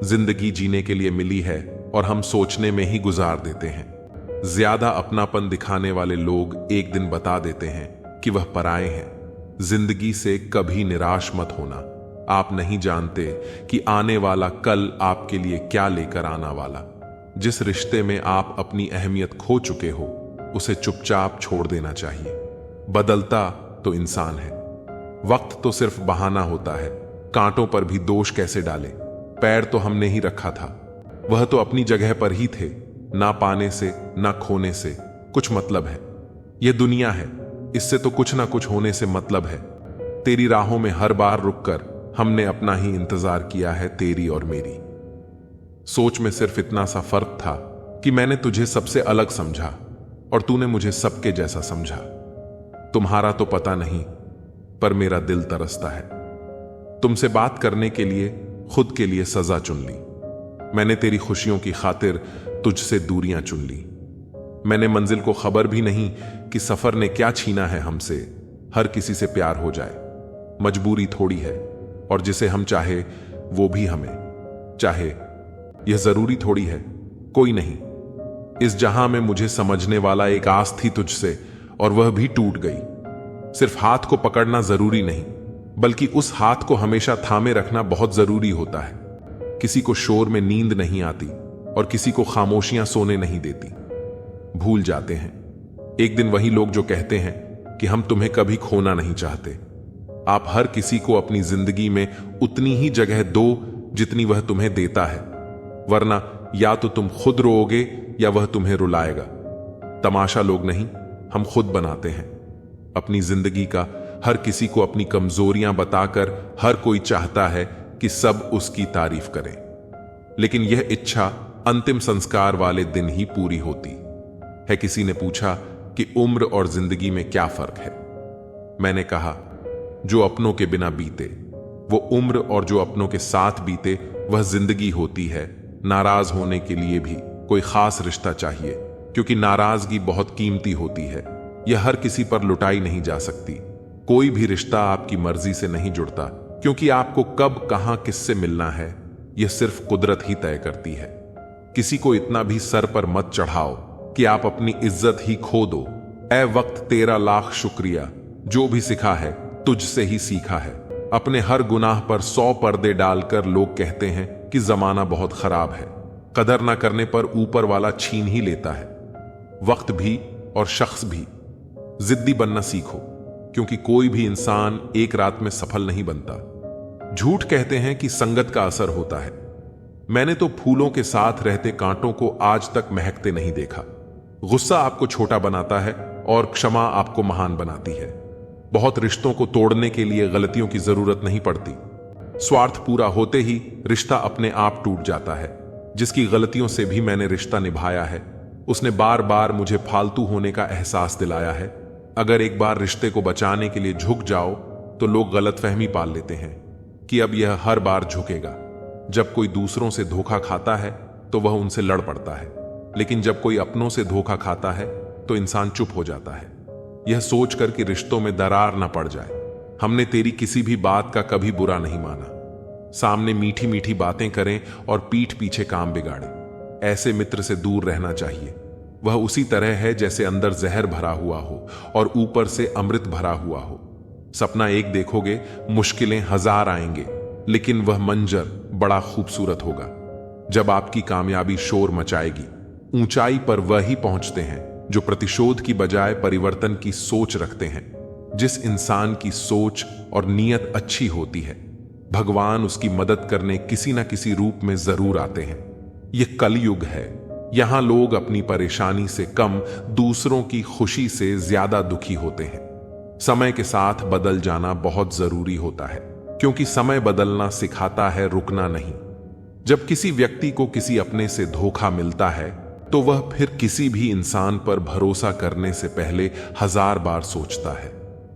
जिंदगी जीने के लिए मिली है और हम सोचने में ही गुजार देते हैं। ज्यादा अपनापन दिखाने वाले लोग एक दिन बता देते हैं कि वह पराए हैं। जिंदगी से कभी निराश मत होना। आप नहीं जानते कि आने वाला कल आपके लिए क्या लेकर आना वाला। जिस रिश्ते में आप अपनी अहमियत खो चुके हो उसे चुपचाप छोड़ देना चाहिए। बदलता तो इंसान है, वक्त तो सिर्फ बहाना होता है। कांटों पर भी दोष कैसे डाले, पैर तो हमने ही रखा था, वह तो अपनी जगह पर ही थे। ना पाने से ना खोने से कुछ मतलब है। यह दुनिया है, इससे तो कुछ ना कुछ होने से मतलब है। तेरी राहों में हर बार रुककर हमने अपना ही इंतजार किया है, तेरी और मेरी। सोच में सिर्फ इतना सा फर्क था कि मैंने तुझे सबसे अलग समझा और तूने मुझे सबके जैसा समझा। तुम्हारा तो पता नहीं, पर मेरा दिल तरसता है। तुमसे बात करने के लिए खुद के लिए सजा चुन ली। मैंने तेरी खुशियों की खातिर तुझसे दूरियां चुन ली। मैंने मंजिल को खबर भी नहीं कि सफर ने क्या छीना है हमसे। हर किसी से प्यार हो जाए मजबूरी थोड़ी है, और जिसे हम चाहे वो भी हमें चाहे, यह जरूरी थोड़ी है। कोई नहीं, इस जहां में मुझे समझने वाला एक आस थी तुझसे, और वह भी टूट गई। सिर्फ हाथ को पकड़ना जरूरी नहीं, बल्कि उस हाथ को हमेशा थामे रखना बहुत जरूरी होता है। किसी को शोर में नींद नहीं आती और किसी को खामोशियां सोने नहीं देती। भूल जाते हैं एक दिन वही लोग जो कहते हैं कि हम तुम्हें कभी खोना नहीं चाहते। आप हर किसी को अपनी जिंदगी में उतनी ही जगह दो जितनी वह तुम्हें देता है, वरना या तो तुम खुद रोओगे या वह तुम्हें रुलाएगा। तमाशा लोग नहीं, हम खुद बनाते हैं अपनी जिंदगी का। हर किसी को अपनी कमजोरियां बताकर हर कोई चाहता है कि सब उसकी तारीफ करें, लेकिन यह इच्छा अंतिम संस्कार वाले दिन ही पूरी होती है। किसी ने पूछा कि उम्र और जिंदगी में क्या फर्क है। मैंने कहा, जो अपनों के बिना बीते वो उम्र, और जो अपनों के साथ बीते वह जिंदगी होती है। नाराज होने के लिए भी कोई खास रिश्ता चाहिए, क्योंकि नाराजगी बहुत कीमती होती है। यह हर किसी पर लुटाई नहीं जा सकती। कोई भी रिश्ता आपकी मर्जी से नहीं जुड़ता, क्योंकि आपको कब कहां किससे मिलना है यह सिर्फ कुदरत ही तय करती है। किसी को इतना भी सर पर मत चढ़ाओ कि आप अपनी इज्जत ही खो दो। ऐ वक्त तेरा लाख शुक्रिया, जो भी सिखा है तुझसे ही सीखा है। अपने हर गुनाह पर 100 पर्दे डालकर लोग कहते हैं कि जमाना बहुत खराब है। कदर ना करने पर ऊपर वाला छीन ही लेता है। वक्त भी और शख्स भी। जिद्दी बनना सीखो, क्योंकि कोई भी इंसान एक रात में सफल नहीं बनता। झूठ कहते हैं कि संगत का असर होता है, मैंने तो फूलों के साथ रहते कांटों को आज तक महकते नहीं देखा। गुस्सा आपको छोटा बनाता है और क्षमा आपको महान बनाती है। बहुत रिश्तों को तोड़ने के लिए गलतियों की जरूरत नहीं पड़ती। स्वार्थ पूरा होते ही रिश्ता अपने आप टूट जाता है। जिसकी गलतियों से भी मैंने रिश्ता निभाया है, उसने बार बार मुझे फालतू होने का एहसास दिलाया है। अगर एक बार रिश्ते को बचाने के लिए झुक जाओ तो लोग गलतफहमी पाल लेते हैं कि अब यह हर बार झुकेगा। जब कोई दूसरों से धोखा खाता है तो वह उनसे लड़ पड़ता है, लेकिन जब कोई अपनों से धोखा खाता है तो इंसान चुप हो जाता है, यह सोचकर कि रिश्तों में दरार न पड़ जाए। हमने तेरी किसी भी बात का कभी बुरा नहीं माना। सामने मीठी मीठी बातें करें और पीठ पीछे काम बिगाड़े, ऐसे मित्र से दूर रहना चाहिए। वह उसी तरह है जैसे अंदर जहर भरा हुआ हो और ऊपर से अमृत भरा हुआ हो। सपना एक देखोगे, मुश्किलें हजार आएंगे, लेकिन वह मंजर बड़ा खूबसूरत होगा। जब आपकी कामयाबी शोर मचाएगी, ऊंचाई पर वही पहुंचते हैं जो प्रतिशोध की बजाय परिवर्तन की सोच रखते हैं। जिस इंसान की सोच और नीयत अच्छी होती है, भगवान उसकी मदद करने किसी न किसी रूप में जरूर आते हैं। यह कलयुग है। यहां लोग अपनी परेशानी से कम दूसरों की खुशी से ज्यादा दुखी होते हैं। समय के साथ बदल जाना बहुत जरूरी होता है, क्योंकि समय बदलना सिखाता है, रुकना नहीं। जब किसी व्यक्ति को किसी अपने से धोखा मिलता है तो वह फिर किसी भी इंसान पर भरोसा करने से पहले हजार बार सोचता है।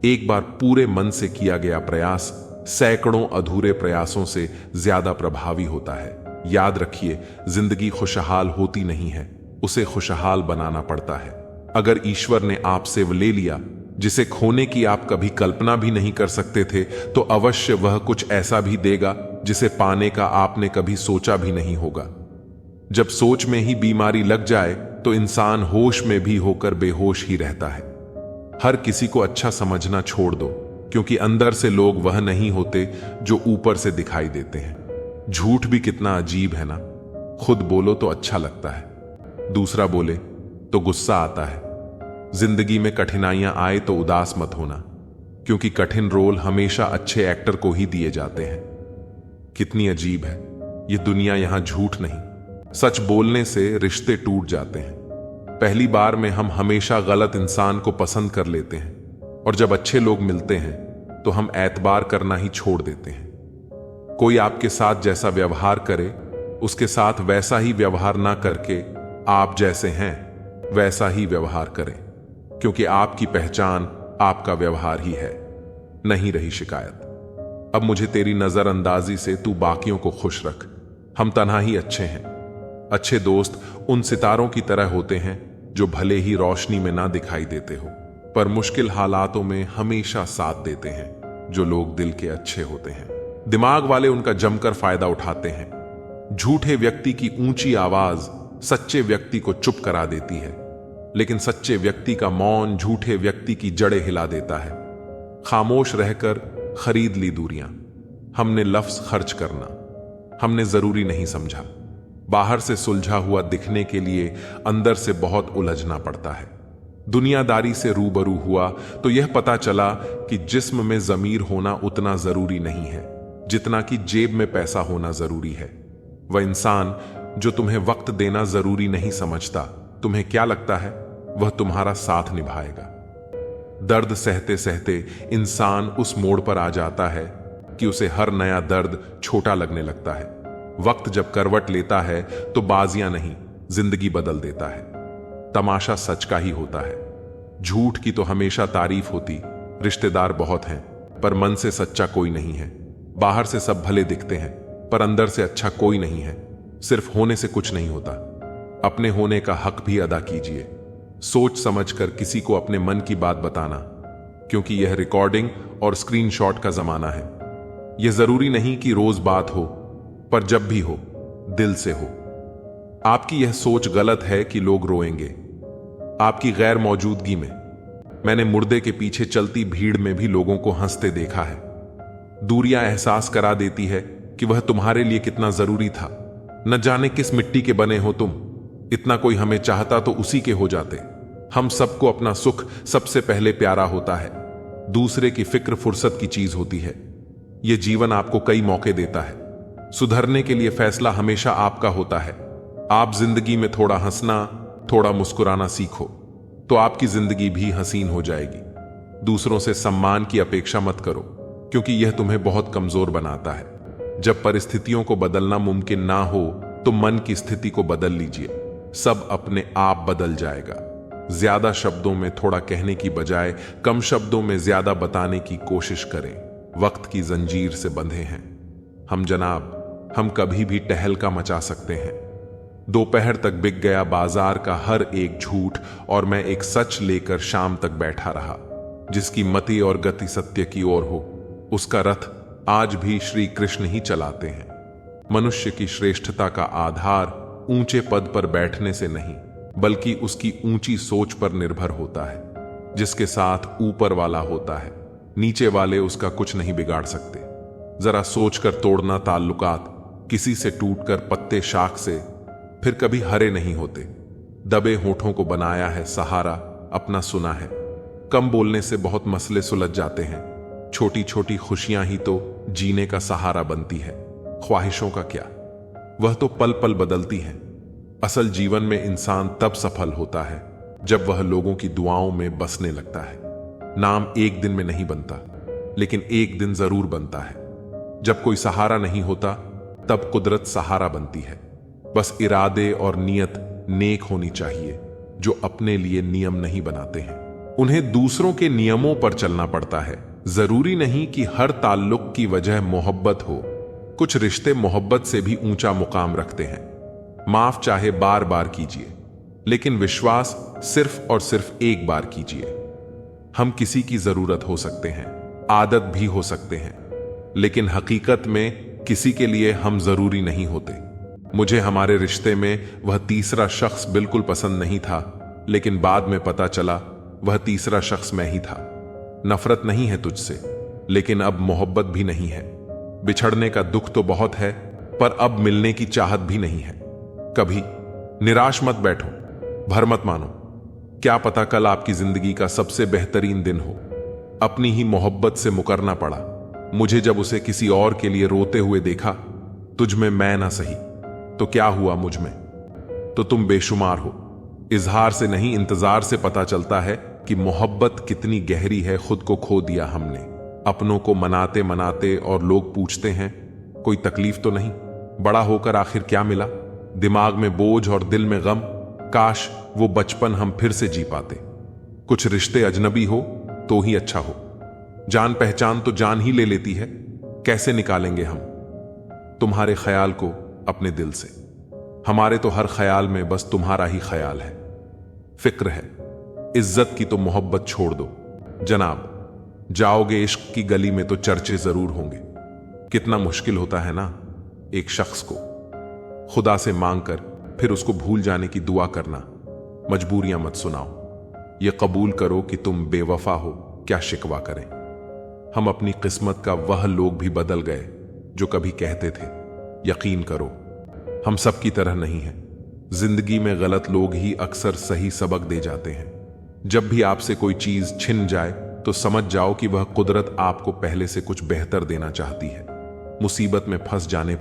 एक बार पूरे मन से किया गया प्रयास सैकड़ों अधूरे प्रयासों से ज्यादा प्रभावी होता है। याद रखिए, जिंदगी खुशहाल होती नहीं है, उसे खुशहाल बनाना पड़ता है। अगर ईश्वर ने आपसे वो ले लिया जिसे खोने की आप कभी कल्पना भी नहीं कर सकते थे, तो अवश्य वह कुछ ऐसा भी देगा जिसे पाने का आपने कभी सोचा भी नहीं होगा। जब सोच में ही बीमारी लग जाए तो इंसान होश में भी होकर बेहोश ही रहता है। हर किसी को अच्छा समझना छोड़ दो, क्योंकि अंदर से लोग वह नहीं होते जो ऊपर से दिखाई देते हैं। झूठ भी कितना अजीब है ना। खुद बोलो तो अच्छा लगता है, दूसरा बोले तो गुस्सा आता है। जिंदगी में कठिनाइयां आए तो उदास मत होना, क्योंकि कठिन रोल हमेशा अच्छे एक्टर को ही दिए जाते हैं। कितनी अजीब है ये दुनिया। यहां झूठ नहीं, सच बोलने से रिश्ते टूट जाते हैं। पहली बार में हम हमेशा गलत इंसान को पसंद कर लेते हैं, और जब अच्छे लोग मिलते हैं तो हम एतबार करना ही छोड़ देते हैं। कोई आपके साथ जैसा व्यवहार करे, उसके साथ वैसा ही व्यवहार ना करके आप जैसे हैं वैसा ही व्यवहार करें, क्योंकि आपकी पहचान आपका व्यवहार ही है। नहीं रही शिकायत। अब मुझे तेरी नजरअंदाजी से तू बाकियों को खुश रख। हम तन्हा ही अच्छे हैं। अच्छे दोस्त उन सितारों की तरह होते हैं जो भले ही रोशनी में ना दिखाई देते हो, पर मुश्किल हालातों में हमेशा साथ देते हैं। जो लोग दिल के अच्छे होते हैं, दिमाग वाले उनका जमकर फायदा उठाते हैं। झूठे व्यक्ति की ऊंची आवाज सच्चे व्यक्ति को चुप करा देती है, लेकिन सच्चे व्यक्ति का मौन झूठे व्यक्ति की जड़ें हिला देता है। खामोश रहकर खरीद ली दूरियां। हमने लफ्ज खर्च करना हमने जरूरी नहीं समझा। बाहर से सुलझा हुआ दिखने के लिए अंदर से बहुत उलझना पड़ता है। दुनियादारी से रूबरू हुआ तो यह पता चला कि जिस्म में जमीर होना उतना जरूरी नहीं है जितना कि जेब में पैसा होना जरूरी है। वह इंसान जो तुम्हें वक्त देना जरूरी नहीं समझता, तुम्हें क्या लगता है वह तुम्हारा साथ निभाएगा। दर्द सहते सहते इंसान उस मोड़ पर आ जाता है कि उसे हर नया दर्द छोटा लगने लगता है। वक्त जब करवट लेता है तो बाजियां नहीं, जिंदगी बदल देता है। तमाशा सच का ही होता है। झूठ की तो हमेशा तारीफ होती। रिश्तेदार बहुत हैं, पर मन से सच्चा कोई नहीं है। बाहर से सब भले दिखते हैं, पर अंदर से अच्छा कोई नहीं है। सिर्फ होने से कुछ नहीं होता। अपने होने का हक भी अदा कीजिए। सोच समझकर किसी को अपने मन की बात बताना, क्योंकि यह रिकॉर्डिंग और स्क्रीनशॉट का जमाना है। यह जरूरी नहीं कि रोज बात हो, पर जब भी हो दिल से हो। आपकी यह सोच गलत है कि लोग रोएंगे। आपकी गैर मौजूदगी में मैंने मुर्दे के पीछे चलती भीड़ में भी लोगों को हंसते देखा है। दूरियां एहसास करा देती है कि वह तुम्हारे लिए कितना जरूरी था। न जाने किस मिट्टी के बने हो तुम। इतना कोई हमें चाहता तो उसी के हो जाते। हम सबको अपना सुख सबसे पहले प्यारा होता है। दूसरे की फिक्र फुर्सत की चीज होती है। यह जीवन आपको कई मौके देता है, सुधरने के लिए फैसला हमेशा आपका होता है। आप जिंदगी में थोड़ा हंसना, थोड़ा मुस्कुराना सीखो तो आपकी जिंदगी भी हसीन हो जाएगी। दूसरों से सम्मान की अपेक्षा मत करो, क्योंकि यह तुम्हें बहुत कमजोर बनाता है। जब परिस्थितियों को बदलना मुमकिन ना हो तो मन की स्थिति को बदल लीजिए, सब अपने आप बदल जाएगा। ज्यादा शब्दों में थोड़ा कहने की बजाय कम शब्दों में ज्यादा बताने की कोशिश करें। वक्त की जंजीर से बंधे हैं हम जनाब, हम कभी भी टहलका मचा सकते हैं। दोपहर तक बिक गया बाजार का हर एक झूठ और मैं एक सच लेकर शाम तक बैठा रहा। जिसकी मति और गति सत्य की ओर हो, उसका रथ आज भी श्री कृष्ण ही चलाते हैं। मनुष्य की श्रेष्ठता का आधार ऊंचे पद पर बैठने से नहीं, बल्कि उसकी ऊंची सोच पर निर्भर होता है। जिसके साथ ऊपर वाला होता है, नीचे वाले उसका कुछ नहीं बिगाड़ सकते। जरा सोचकर तोड़ना ताल्लुकात, किसी से टूटकर पत्ते शाख से फिर कभी हरे नहीं होते। दबे होठों को बनाया है सहारा, अपना सुना है। कम बोलने से बहुत मसले सुलझ जाते हैं। छोटी छोटी खुशियां ही तो जीने का सहारा बनती है। ख्वाहिशों का क्या, वह तो पल पल बदलती हैं। असल जीवन में इंसान तब सफल होता है जब वह लोगों की दुआओं में बसने लगता है। नाम एक दिन में नहीं बनता, लेकिन एक दिन जरूर बनता है। जब कोई सहारा नहीं होता तब कुदरत सहारा बनती है। बस इरादे और नियत नेक होनी चाहिए, जो अपने लिए नियम नहीं बनाते हैं। उन्हें दूसरों के नियमों पर चलना पड़ता है। जरूरी नहीं कि हर ताल्लुक की वजह मोहब्बत हो। कुछ रिश्ते मोहब्बत से भी ऊंचा मुकाम रखते हैं। माफ चाहे बार बार कीजिए, लेकिन विश्वास सिर्फ और सिर्फ एक बार कीजिए। हम किसी की जरूरत हो सकते हैं, आदत भी हो सकते हैं, लेकिन हकीकत में किसी के लिए हम जरूरी नहीं होते। मुझे हमारे रिश्ते में वह तीसरा शख्स बिल्कुल पसंद नहीं था, लेकिन बाद में पता चला वह तीसरा शख्स मैं ही था। नफरत नहीं है तुझसे, लेकिन अब मोहब्बत भी नहीं है। बिछड़ने का दुख तो बहुत है, पर अब मिलने की चाहत भी नहीं है। कभी निराश मत बैठो, भर मत मानो। क्या पता कल आपकी जिंदगी का सबसे बेहतरीन दिन हो। अपनी ही मोहब्बत से मुकरना पड़ा मुझे जब उसे किसी और के लिए रोते हुए देखा। तुझ में मैं ना सही तो क्या हुआ मुझ में, तो तुम बेशुमार हो। इजहार से नहीं, इंतजार से पता चलता है कि मोहब्बत कितनी गहरी है। खुद को खो दिया हमने, अपनों को मनाते मनाते, और लोग पूछते हैं कोई तकलीफ तो नहीं। बड़ा होकर आखिर क्या मिला? दिमाग में बोझ और दिल में गम। काश वो बचपन हम फिर से जी पाते। कुछ रिश्ते अजनबी हो तो ही अच्छा हो। जान पहचान तो जान ही ले लेती है, कैसे निकालेंगे हम तुम्हारे ख्याल को अपने दिल से? हमारे तो हर ख्याल में बस तुम्हारा ही ख्याल है। फिक्र है, इज्जत की तो मोहब्बत छोड़ दो जनाब। जाओगे इश्क की गली में तो चर्चे जरूर होंगे। कितना मुश्किल होता है ना एक शख्स को खुदा से मांगकर फिर उसको भूल जाने की दुआ करना। मजबूरियां मत सुनाओ, ये कबूल करो कि तुम बेवफा हो, क्या शिकवा करें। हम अपनी किस्मत का वह लोग भी बदल गए जो कभी कहते थे यकीन करो हम सब की तरह नहीं हैं। जिंदगी में गलत लोग ही अक्सर सही सबक दे जाते हैं। जब भी आपसे कोई चीज छिन जाए तो समझ जाओ कि वह कुदरत आपको पहले से कुछ बेहतर देना चाहती है। मुसीबत में फंस जाने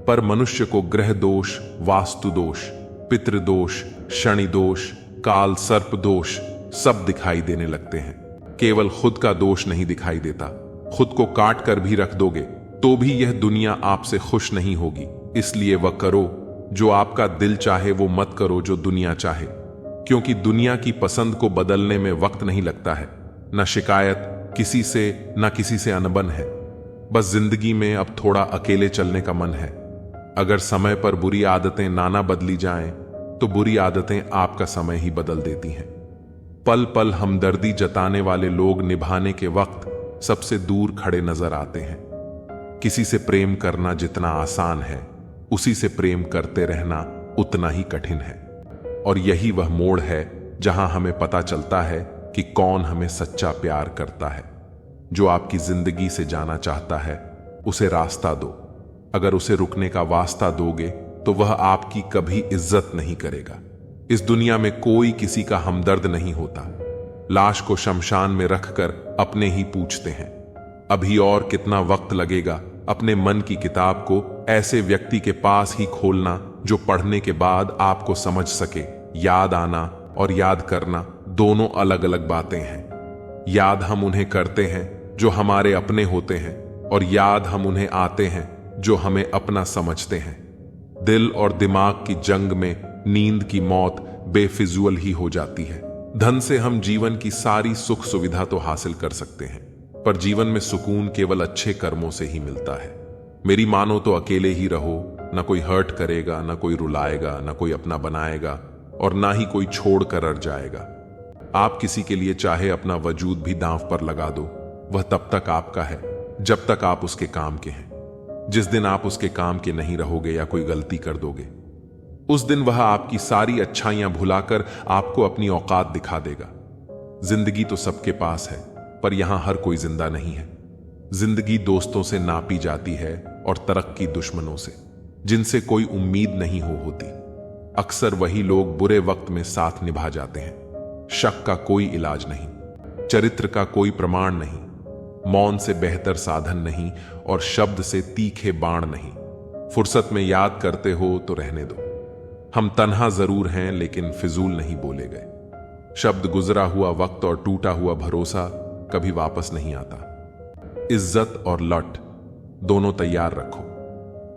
पर मनुष्य को ग्रह दोष, वास्तु दोष, पितृ दोष, शनि दोष, काल सर्प दोष सब दिखाई देने लगते हैं। केवल खुद का दोष नहीं दिखाई देता। खुद को काट कर भी रख दोगे तो भी यह दुनिया आपसे खुश नहीं होगी। इसलिए वह करो जो आपका दिल चाहे, वो मत करो जो दुनिया चाहे, क्योंकि दुनिया की पसंद को बदलने में वक्त नहीं लगता है। न शिकायत किसी से, न किसी से अनबन है। बस जिंदगी में अब थोड़ा अकेले चलने का मन है। अगर समय पर बुरी आदतें ना बदली जाएं, तो बुरी आदतें आपका समय ही बदल देती हैं। पल पल हमदर्दी जताने वाले लोग निभाने के वक्त सबसे दूर खड़े नजर आते हैं। किसी से प्रेम करना जितना आसान है, उसी से प्रेम करते रहना उतना ही कठिन है। और यही वह मोड़ है जहां हमें पता चलता है कि कौन हमें सच्चा प्यार करता है। जो आपकी जिंदगी से जाना चाहता है, उसे रास्ता दो। अगर उसे रुकने का वास्ता दोगे तो वह आपकी कभी इज्जत नहीं करेगा। इस दुनिया में कोई किसी का हमदर्द नहीं होता। लाश को शमशान में रखकर अपने ही पूछते हैं, अभी और कितना वक्त लगेगा अपने मन की किताब को ऐसे व्यक्ति के पास ही खोलना जो पढ़ने के बाद आपको समझ सके। याद आना और याद करना दोनों अलग अलग बातें हैं। याद हम उन्हें करते हैं जो हमारे अपने होते हैं, और याद हम उन्हें आते हैं जो हमें अपना समझते हैं। दिल और दिमाग की जंग में नींद की मौत बेफिजूल ही हो जाती है। धन से हम जीवन की सारी सुख सुविधा तो हासिल कर सकते हैं, पर जीवन में सुकून केवल अच्छे कर्मों से ही मिलता है। मेरी मानो तो अकेले ही रहो, ना कोई हर्ट करेगा, ना कोई रुलाएगा, ना कोई अपना बनाएगा, और ना ही कोई छोड़ कर अड़ जाएगा। आप किसी के लिए चाहे अपना वजूद भी दांव पर लगा दो, वह तब तक आपका है जब तक आप उसके काम के हैं। जिस दिन आप उसके काम के नहीं रहोगे या कोई गलती कर दोगे, उस दिन वह आपकी सारी अच्छाइयां भुलाकर आपको अपनी औकात दिखा देगा। जिंदगी तो सबके पास है, पर यहां हर कोई जिंदा नहीं है। जिंदगी दोस्तों से नापी जाती है और तरक्की दुश्मनों से, जिनसे कोई उम्मीद नहीं होती। अक्सर वही लोग बुरे वक्त में साथ निभा जाते हैं। शक का कोई इलाज नहीं, चरित्र का कोई प्रमाण नहीं, मौन से बेहतर साधन नहीं, और शब्द से तीखे बाण नहीं। फुर्सत में याद करते हो तो रहने दो। हम तन्हा जरूर हैं, लेकिन फिजूल नहीं बोले गए। शब्द गुजरा हुआ वक्त और टूटा हुआ भरोसा कभी वापस नहीं आता। इज्जत और लट दोनों तैयार रखो।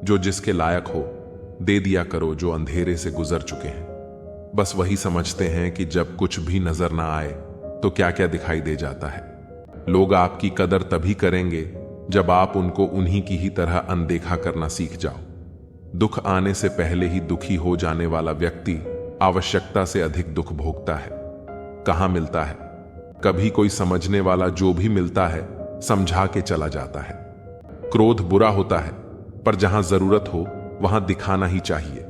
जो जिसके लायक हो दे दिया करो, जो अंधेरे से गुजर चुके हैं। बस वही समझते हैं कि जब कुछ भी नजर ना आए तो क्या क्या दिखाई दे जाता है। लोग आपकी कदर तभी करेंगे जब आप उनको उन्हीं की ही तरह अनदेखा करना सीख जाओ। दुख आने से पहले ही दुखी हो जाने वाला व्यक्ति आवश्यकता से अधिक दुख भोगता है। कहां मिलता है? कभी कोई समझने वाला जो भी मिलता है समझा के चला जाता है। क्रोध बुरा होता है, पर जहां जरूरत हो वहां दिखाना ही चाहिए।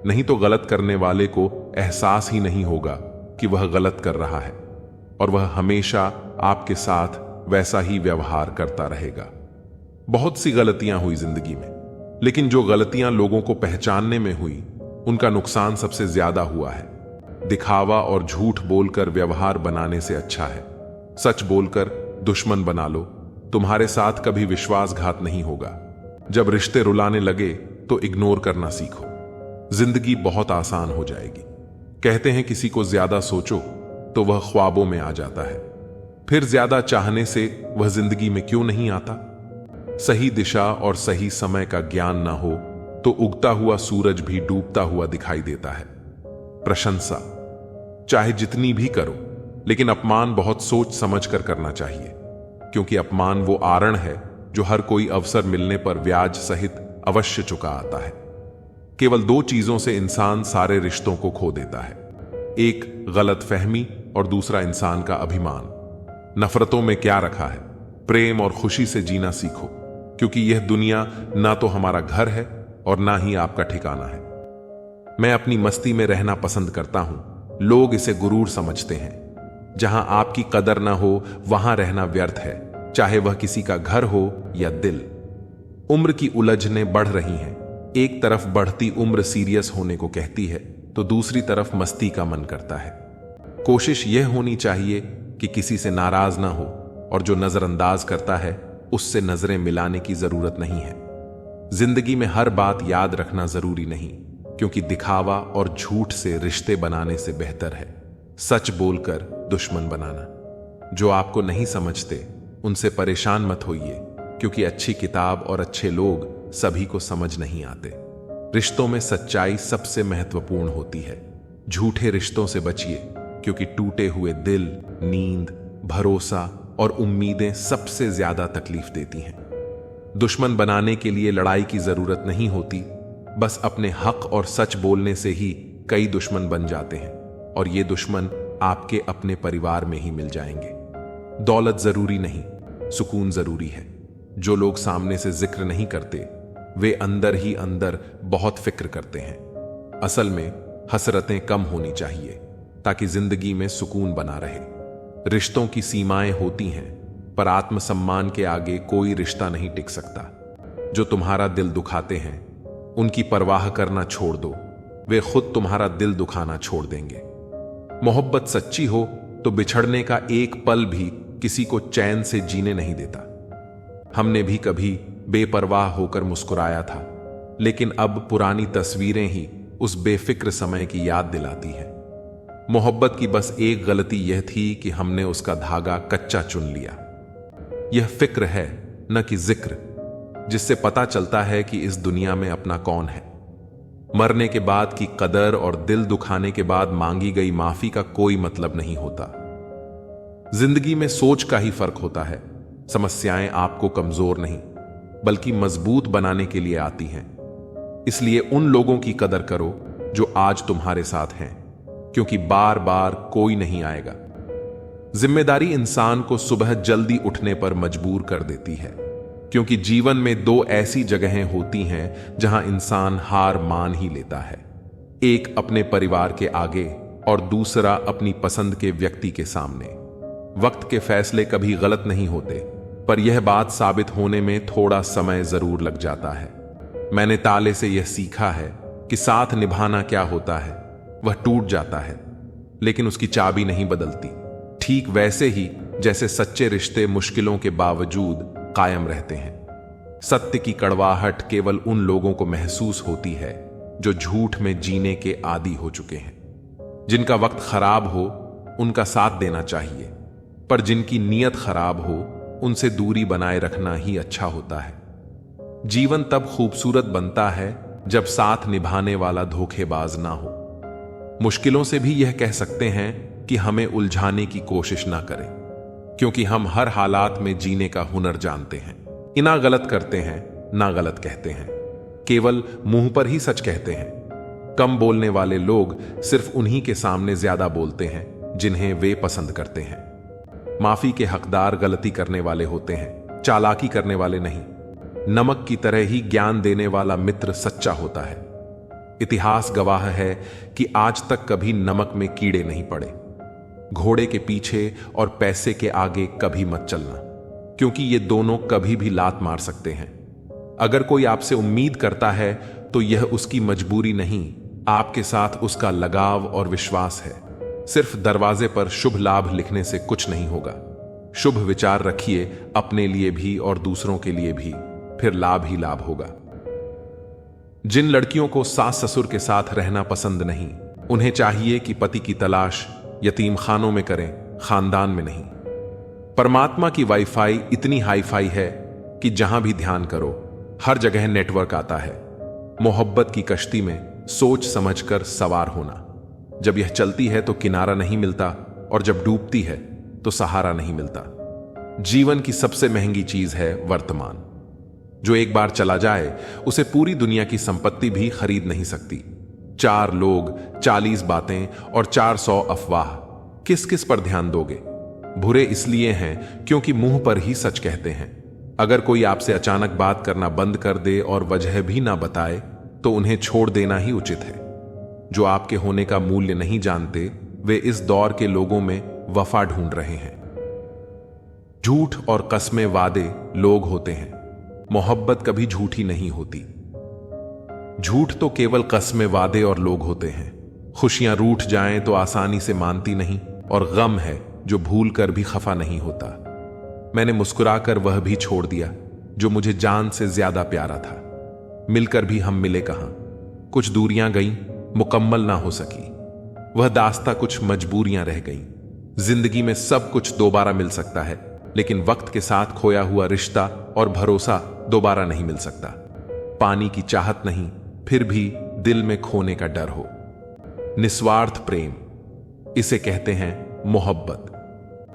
नहीं तो गलत करने वाले को एहसास ही नहीं होगा कि वह गलत कर रहा है, और वह हमेशा आपके साथ वैसा ही व्यवहार करता रहेगा। बहुत सी गलतियां हुई जिंदगी में, लेकिन जो गलतियां लोगों को पहचानने में हुई, उनका नुकसान सबसे ज्यादा हुआ है। दिखावा और झूठ बोलकर व्यवहार बनाने से अच्छा है सच बोलकर दुश्मन बना लो। तुम्हारे साथ कभी विश्वासघात नहीं होगा। जब रिश्ते रुलाने लगे तो इग्नोर करना सीखो। जिंदगी बहुत आसान हो जाएगी। कहते हैं किसी को ज्यादा सोचो तो वह ख्वाबों में आ जाता है, फिर ज्यादा चाहने से वह जिंदगी में क्यों नहीं आता। सही दिशा और सही समय का ज्ञान ना हो तो उगता हुआ सूरज भी डूबता हुआ दिखाई देता है। प्रशंसा चाहे जितनी भी करो, लेकिन अपमान बहुत सोच समझ कर करना चाहिए, क्योंकि अपमान वो आरण है जो हर कोई अवसर मिलने पर ब्याज सहित अवश्य चुका आता है। केवल दो चीजों से इंसान सारे रिश्तों को खो देता है, एक गलत फहमी और दूसरा इंसान का अभिमान। नफरतों में क्या रखा है? प्रेम और खुशी से जीना सीखो, क्योंकि यह दुनिया ना तो हमारा घर है और ना ही आपका ठिकाना है। मैं अपनी मस्ती में रहना पसंद करता हूं। लोग इसे गुरूर समझते हैं। जहां आपकी कदर ना हो वहां रहना व्यर्थ है, चाहे वह किसी का घर हो या दिल। उम्र की उलझनें बढ़ रही हैं। एक तरफ बढ़ती उम्र सीरियस होने को कहती है, तो दूसरी तरफ मस्ती का मन करता है। कोशिश यह होनी चाहिए कि किसी से नाराज ना हो, और जो नजरअंदाज करता है उससे नजरें मिलाने की जरूरत नहीं है। जिंदगी में हर बात याद रखना जरूरी नहीं, क्योंकि दिखावा और झूठ से रिश्ते बनाने से बेहतर है सच बोलकर दुश्मन बनाना। जो आपको नहीं समझते उनसे परेशान मत होइए, क्योंकि अच्छी किताब और अच्छे लोग सभी को समझ नहीं आते। रिश्तों में सच्चाई सबसे महत्वपूर्ण होती है। झूठे रिश्तों से बचिए, क्योंकि टूटे हुए दिल, नींद, भरोसा और उम्मीदें सबसे ज्यादा तकलीफ देती हैं। दुश्मन बनाने के लिए लड़ाई की जरूरत नहीं होती, बस अपने हक और सच बोलने से ही कई दुश्मन बन जाते हैं, और ये दुश्मन आपके अपने परिवार में ही मिल जाएंगे। दौलत जरूरी नहीं, सुकून जरूरी है। जो लोग सामने से जिक्र नहीं करते, वे अंदर ही अंदर बहुत फिक्र करते हैं। असल में हसरतें कम होनी चाहिए, ताकि जिंदगी में सुकून बना रहे। रिश्तों की सीमाएं होती हैं, पर आत्मसम्मान के आगे कोई रिश्ता नहीं टिक सकता। जो तुम्हारा दिल दुखाते हैं, उनकी परवाह करना छोड़ दो, वे खुद तुम्हारा दिल दुखाना छोड़ देंगे। मोहब्बत सच्ची हो तो बिछड़ने का एक पल भी किसी को चैन से जीने नहीं देता। हमने भी कभी बेपरवाह होकर मुस्कुराया था, लेकिन अब पुरानी तस्वीरें ही उस बेफिक्र समय की याद दिलाती हैं। मोहब्बत की बस एक गलती यह थी कि हमने उसका धागा कच्चा चुन लिया। यह फिक्र है न कि जिक्र, जिससे पता चलता है कि इस दुनिया में अपना कौन है। मरने के बाद की कदर और दिल दुखाने के बाद मांगी गई माफी का कोई मतलब नहीं होता। जिंदगी में सोच का ही फर्क होता है। समस्याएं आपको कमजोर नहीं बल्कि मजबूत बनाने के लिए आती हैं। इसलिए उन लोगों की कदर करो जो आज तुम्हारे साथ हैं, क्योंकि बार बार कोई नहीं आएगा। जिम्मेदारी इंसान को सुबह जल्दी उठने पर मजबूर कर देती है, क्योंकि जीवन में दो ऐसी जगहें होती हैं जहां इंसान हार मान ही लेता है। एक अपने परिवार के आगे और दूसरा अपनी पसंद के व्यक्ति के सामने। वक्त के फैसले कभी गलत नहीं होते, पर यह बात साबित होने में थोड़ा समय जरूर लग जाता है। मैंने ताले से यह सीखा है कि साथ निभाना क्या होता है। वह टूट जाता है लेकिन उसकी चाबी नहीं बदलती। ठीक वैसे ही जैसे सच्चे रिश्ते मुश्किलों के बावजूद कायम रहते हैं। सत्य की कड़वाहट केवल उन लोगों को महसूस होती है जो झूठ में जीने के आदी हो चुके हैं। जिनका वक्त खराब हो उनका साथ देना चाहिए, पर जिनकी नीयत खराब हो उनसे दूरी बनाए रखना ही अच्छा होता है। जीवन तब खूबसूरत बनता है जब साथ निभाने वाला धोखेबाज ना हो। मुश्किलों से भी यह कह सकते हैं कि हमें उलझाने की कोशिश ना करें, क्योंकि हम हर हालात में जीने का हुनर जानते हैं। ना गलत करते हैं ना गलत कहते हैं, केवल मुंह पर ही सच कहते हैं। कम बोलने वाले लोग सिर्फ उन्हीं के सामने ज्यादा बोलते हैं जिन्हें वे पसंद करते हैं। माफी के हकदार गलती करने वाले होते हैं, चालाकी करने वाले नहीं। नमक की तरह ही ज्ञान देने वाला मित्र सच्चा होता है। इतिहास गवाह है कि आज तक कभी नमक में कीड़े नहीं पड़े। घोड़े के पीछे और पैसे के आगे कभी मत चलना, क्योंकि ये दोनों कभी भी लात मार सकते हैं। अगर कोई आपसे उम्मीद करता है तो यह उसकी मजबूरी नहीं, आपके साथ उसका लगाव और विश्वास है। सिर्फ दरवाजे पर शुभ लाभ लिखने से कुछ नहीं होगा। शुभ विचार रखिए अपने लिए भी और दूसरों के लिए भी, फिर लाभ ही लाभ होगा। जिन लड़कियों को सास ससुर के साथ रहना पसंद नहीं, उन्हें चाहिए कि पति की तलाश यतीम खानों में करें, खानदान में नहीं। परमात्मा की वाईफाई इतनी हाईफाई है कि जहां भी ध्यान करो हर जगह नेटवर्क आता है। मोहब्बत की कश्ती में सोच समझकर सवार होना। जब यह चलती है तो किनारा नहीं मिलता, और जब डूबती है तो सहारा नहीं मिलता। जीवन की सबसे महंगी चीज है वर्तमान। जो एक बार चला जाए उसे पूरी दुनिया की संपत्ति भी खरीद नहीं सकती। 4 लोग, 40 बातें और 400 अफवाह, किस किस पर ध्यान दोगे? बुरे इसलिए हैं क्योंकि मुंह पर ही सच कहते हैं। अगर कोई आपसे अचानक बात करना बंद कर दे और वजह भी ना बताए तो उन्हें छोड़ देना ही उचित है। जो आपके होने का मूल्य नहीं जानते, वे इस दौर के लोगों में वफा ढूंढ रहे हैं। झूठ और कस्में वादे लोग होते हैं, मोहब्बत कभी झूठी नहीं होती। झूठ तो केवल कस्में वादे और लोग होते हैं। खुशियां रूठ जाएं तो आसानी से मानती नहीं, और गम है जो भूल कर भी खफा नहीं होता। मैंने मुस्कुराकर वह भी छोड़ दिया जो मुझे जान से ज्यादा प्यारा था। मिलकर भी हम मिले कहां। कुछ दूरियां गईं, मुकम्मल ना हो सकी। वह दास्ता कुछ मजबूरियां रह गईं। जिंदगी में सब कुछ दोबारा मिल सकता है, लेकिन वक्त के साथ खोया हुआ रिश्ता और भरोसा दोबारा नहीं मिल सकता। पानी की चाहत नहीं, फिर भी दिल में खोने का डर हो। निस्वार्थ प्रेम, इसे कहते हैं मोहब्बत।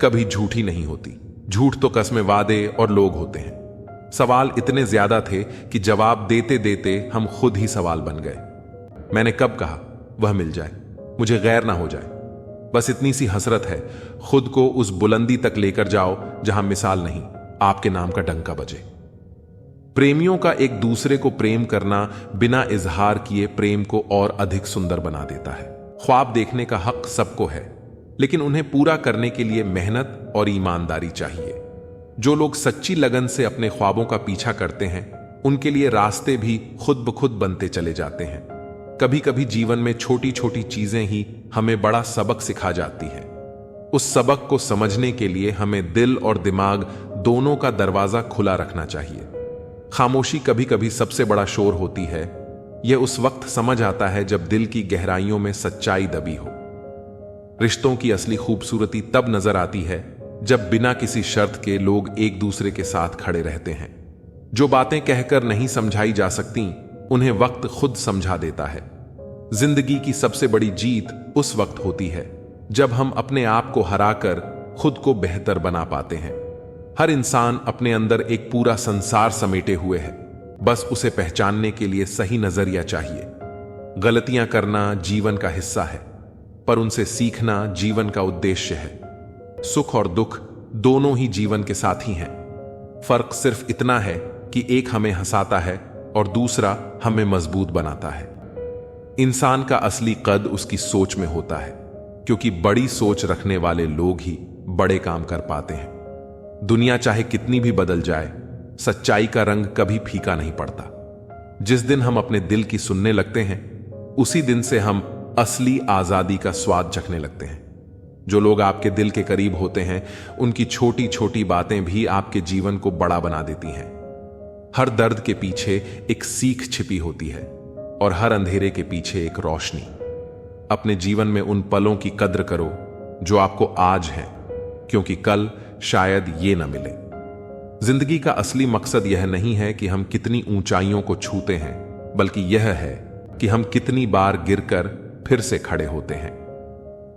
कभी झूठी नहीं होती। झूठ तो कस्में वादे और लोग होते हैं। सवाल इतने ज्यादा थे कि जवाब देते देते हम खुद ही सवाल बन गए। मैंने कब कहा वह मिल जाए, मुझे गैर ना हो जाए। बस इतनी सी हसरत है, खुद को उस बुलंदी तक लेकर जाओ जहां मिसाल नहीं, आपके नाम का डंका बजे। प्रेमियों का एक दूसरे को प्रेम करना बिना इजहार किए प्रेम को और अधिक सुंदर बना देता है। ख्वाब देखने का हक सबको है, लेकिन उन्हें पूरा करने के लिए मेहनत और ईमानदारी चाहिए। जो लोग सच्ची लगन से अपने ख्वाबों का पीछा करते हैं, उनके लिए रास्ते भी खुद ब खुद बनते चले जाते हैं। कभी कभी जीवन में छोटी छोटी चीजें ही हमें बड़ा सबक सिखा जाती हैं। उस सबक को समझने के लिए हमें दिल और दिमाग दोनों का दरवाजा खुला रखना चाहिए। खामोशी कभी कभी सबसे बड़ा शोर होती है। यह उस वक्त समझ आता है जब दिल की गहराइयों में सच्चाई दबी हो। रिश्तों की असली खूबसूरती तब नजर आती है जब बिना किसी शर्त के लोग एक दूसरे के साथ खड़े रहते हैं। जो बातें कहकर नहीं समझाई जा सकती, उन्हें वक्त खुद समझा देता है। जिंदगी की सबसे बड़ी जीत उस वक्त होती है जब हम अपने आप को हराकर खुद को बेहतर बना पाते हैं। हर इंसान अपने अंदर एक पूरा संसार समेटे हुए है, बस उसे पहचानने के लिए सही नजरिया चाहिए। गलतियां करना जीवन का हिस्सा है, पर उनसे सीखना जीवन का उद्देश्य है। सुख और दुख दोनों ही जीवन के साथी हैं। फर्क सिर्फ इतना है कि एक हमें हंसाता है और दूसरा हमें मजबूत बनाता है। इंसान का असली कद उसकी सोच में होता है, क्योंकि बड़ी सोच रखने वाले लोग ही बड़े काम कर पाते हैं। दुनिया चाहे कितनी भी बदल जाए, सच्चाई का रंग कभी फीका नहीं पड़ता। जिस दिन हम अपने दिल की सुनने लगते हैं, उसी दिन से हम असली आजादी का स्वाद चखने लगते हैं। जो लोग आपके दिल के करीब होते हैं, उनकी छोटी छोटी बातें भी आपके जीवन को बड़ा बना देती हैं। हर दर्द के पीछे एक सीख छिपी होती है और हर अंधेरे के पीछे एक रोशनी। अपने जीवन में उन पलों की कद्र करो जो आपको आज हैं, क्योंकि कल शायद ये न मिले। जिंदगी का असली मकसद यह नहीं है कि हम कितनी ऊंचाइयों को छूते हैं, बल्कि यह है कि हम कितनी बार गिरकर फिर से खड़े होते हैं।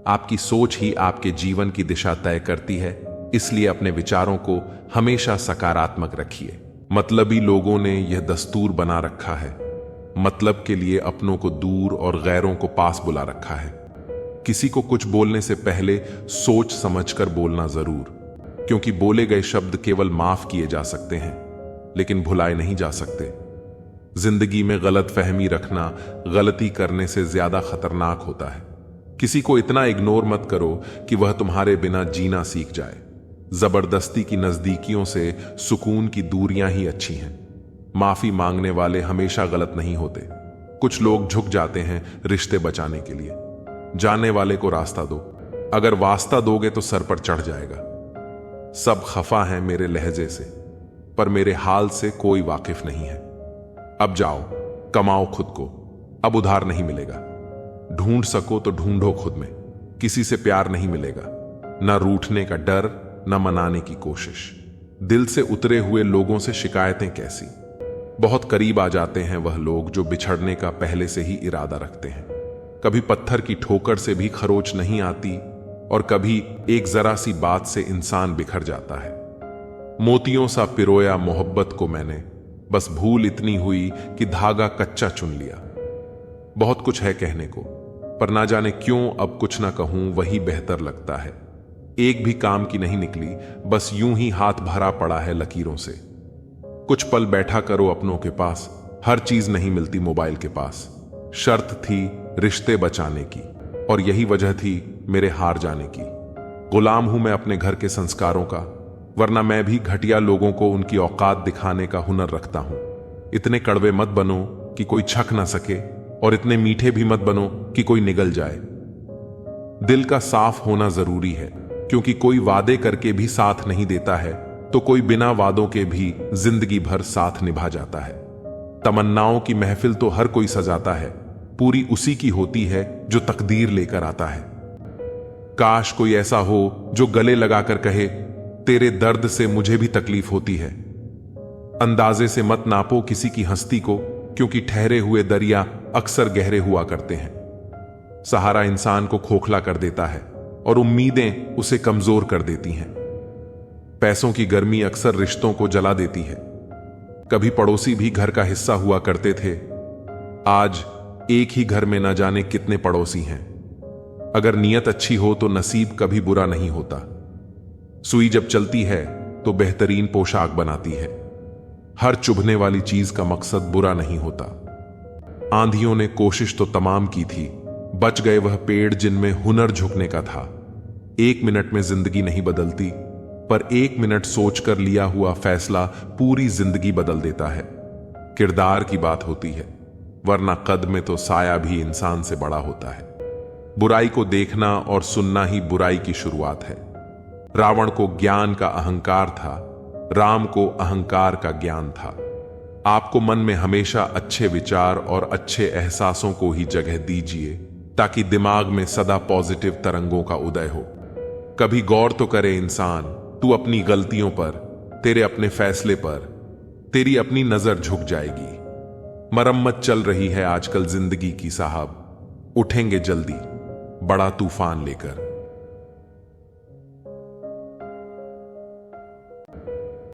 आपकी सोच ही आपके जीवन की दिशा तय करती है, इसलिए अपने विचारों को हमेशा सकारात्मक रखिए। मतलबी लोगों ने यह दस्तूर बना रखा है, मतलब के लिए अपनों को दूर और गैरों को पास बुला रखा है। किसी को कुछ बोलने से पहले सोच समझकर बोलना जरूर, क्योंकि बोले गए शब्द केवल माफ किए जा सकते हैं, लेकिन भुलाए नहीं जा सकते। जिंदगी में गलत फहमी रखना गलती करने से ज्यादा खतरनाक होता है। किसी को इतना इग्नोर मत करो कि वह तुम्हारे बिना जीना सीख जाए। जबरदस्ती की नजदीकियों से सुकून की दूरियां ही अच्छी हैं। माफी मांगने वाले हमेशा गलत नहीं होते। कुछ लोग झुक जाते हैं रिश्ते बचाने के लिए। जाने वाले को रास्ता दो, अगर वास्ता दोगे तो सर पर चढ़ जाएगा। सब खफा हैं मेरे लहजे से, पर मेरे हाल से कोई वाकिफ नहीं है। अब जाओ, कमाओ खुद को, अब उधार नहीं मिलेगा। ढूंढ सको तो ढूंढो खुद में, किसी से प्यार नहीं मिलेगा। न रूठने का डर, न मनाने की कोशिश। दिल से उतरे हुए लोगों से शिकायतें कैसी। बहुत करीब आ जाते हैं वह लोग जो बिछड़ने का पहले से ही इरादा रखते हैं। कभी पत्थर की ठोकर से भी खरोच नहीं आती, और कभी एक जरा सी बात से इंसान बिखर जाता है। मोतियों सा पिरोया मोहब्बत को मैंने, बस भूल इतनी हुई कि धागा कच्चा चुन लिया। बहुत कुछ है कहने को, पर ना जाने क्यों अब कुछ ना कहूं वही बेहतर लगता है। एक भी काम की नहीं निकली, बस यूं ही हाथ भरा पड़ा है लकीरों से। कुछ पल बैठा करो अपनों के पास, हर चीज नहीं मिलती मोबाइल के पास। शर्त थी रिश्ते बचाने की, और यही वजह थी मेरे हार जाने की। गुलाम हूं मैं अपने घर के संस्कारों का, वरना मैं भी घटिया लोगों को उनकी औकात दिखाने का हुनर रखता हूं। इतने कड़वे मत बनो कि कोई छक ना सके, और इतने मीठे भी मत बनो कि कोई निगल जाए। दिल का साफ होना जरूरी है, क्योंकि कोई वादे करके भी साथ नहीं देता है, तो कोई बिना वादों के भी जिंदगी भर साथ निभा जाता है। तमन्नाओं की महफिल तो हर कोई सजाता है, पूरी उसी की होती है जो तकदीर लेकर आता है। काश कोई ऐसा हो जो गले लगाकर कहे, तेरे दर्द से मुझे भी तकलीफ होती है। अंदाजे से मत नापो किसी की हस्ती को, क्योंकि ठहरे हुए दरिया अक्सर गहरे हुआ करते हैं। सहारा इंसान को खोखला कर देता है, और उम्मीदें उसे कमजोर कर देती हैं। पैसों की गर्मी अक्सर रिश्तों को जला देती है। कभी पड़ोसी भी घर का हिस्सा हुआ करते थे, आज एक ही घर में न जाने कितने पड़ोसी हैं। अगर नीयत अच्छी हो तो नसीब कभी बुरा नहीं होता। सुई जब चलती है तो बेहतरीन पोशाक बनाती है। हर चुभने वाली चीज का मकसद बुरा नहीं होता। आंधियों ने कोशिश तो तमाम की थी, बच गए वह पेड़ जिनमें हुनर झुकने का था। 1 मिनट में जिंदगी नहीं बदलती, पर 1 मिनट सोचकर लिया हुआ फैसला पूरी जिंदगी बदल देता है। किरदार की बात होती है, वरना कद में तो साया भी इंसान से बड़ा होता है। बुराई को देखना और सुनना ही बुराई की शुरुआत है। रावण को ज्ञान का अहंकार था, राम को अहंकार का ज्ञान था। आपको मन में हमेशा अच्छे विचार और अच्छे एहसासों को ही जगह दीजिए, ताकि दिमाग में सदा पॉजिटिव तरंगों का उदय हो। कभी गौर तो करे इंसान, तू अपनी गलतियों पर, तेरे अपने फैसले पर, तेरी अपनी नजर झुक जाएगी। मरम्मत चल रही है आजकल जिंदगी की साहब, उठेंगे जल्दी बड़ा तूफान लेकर।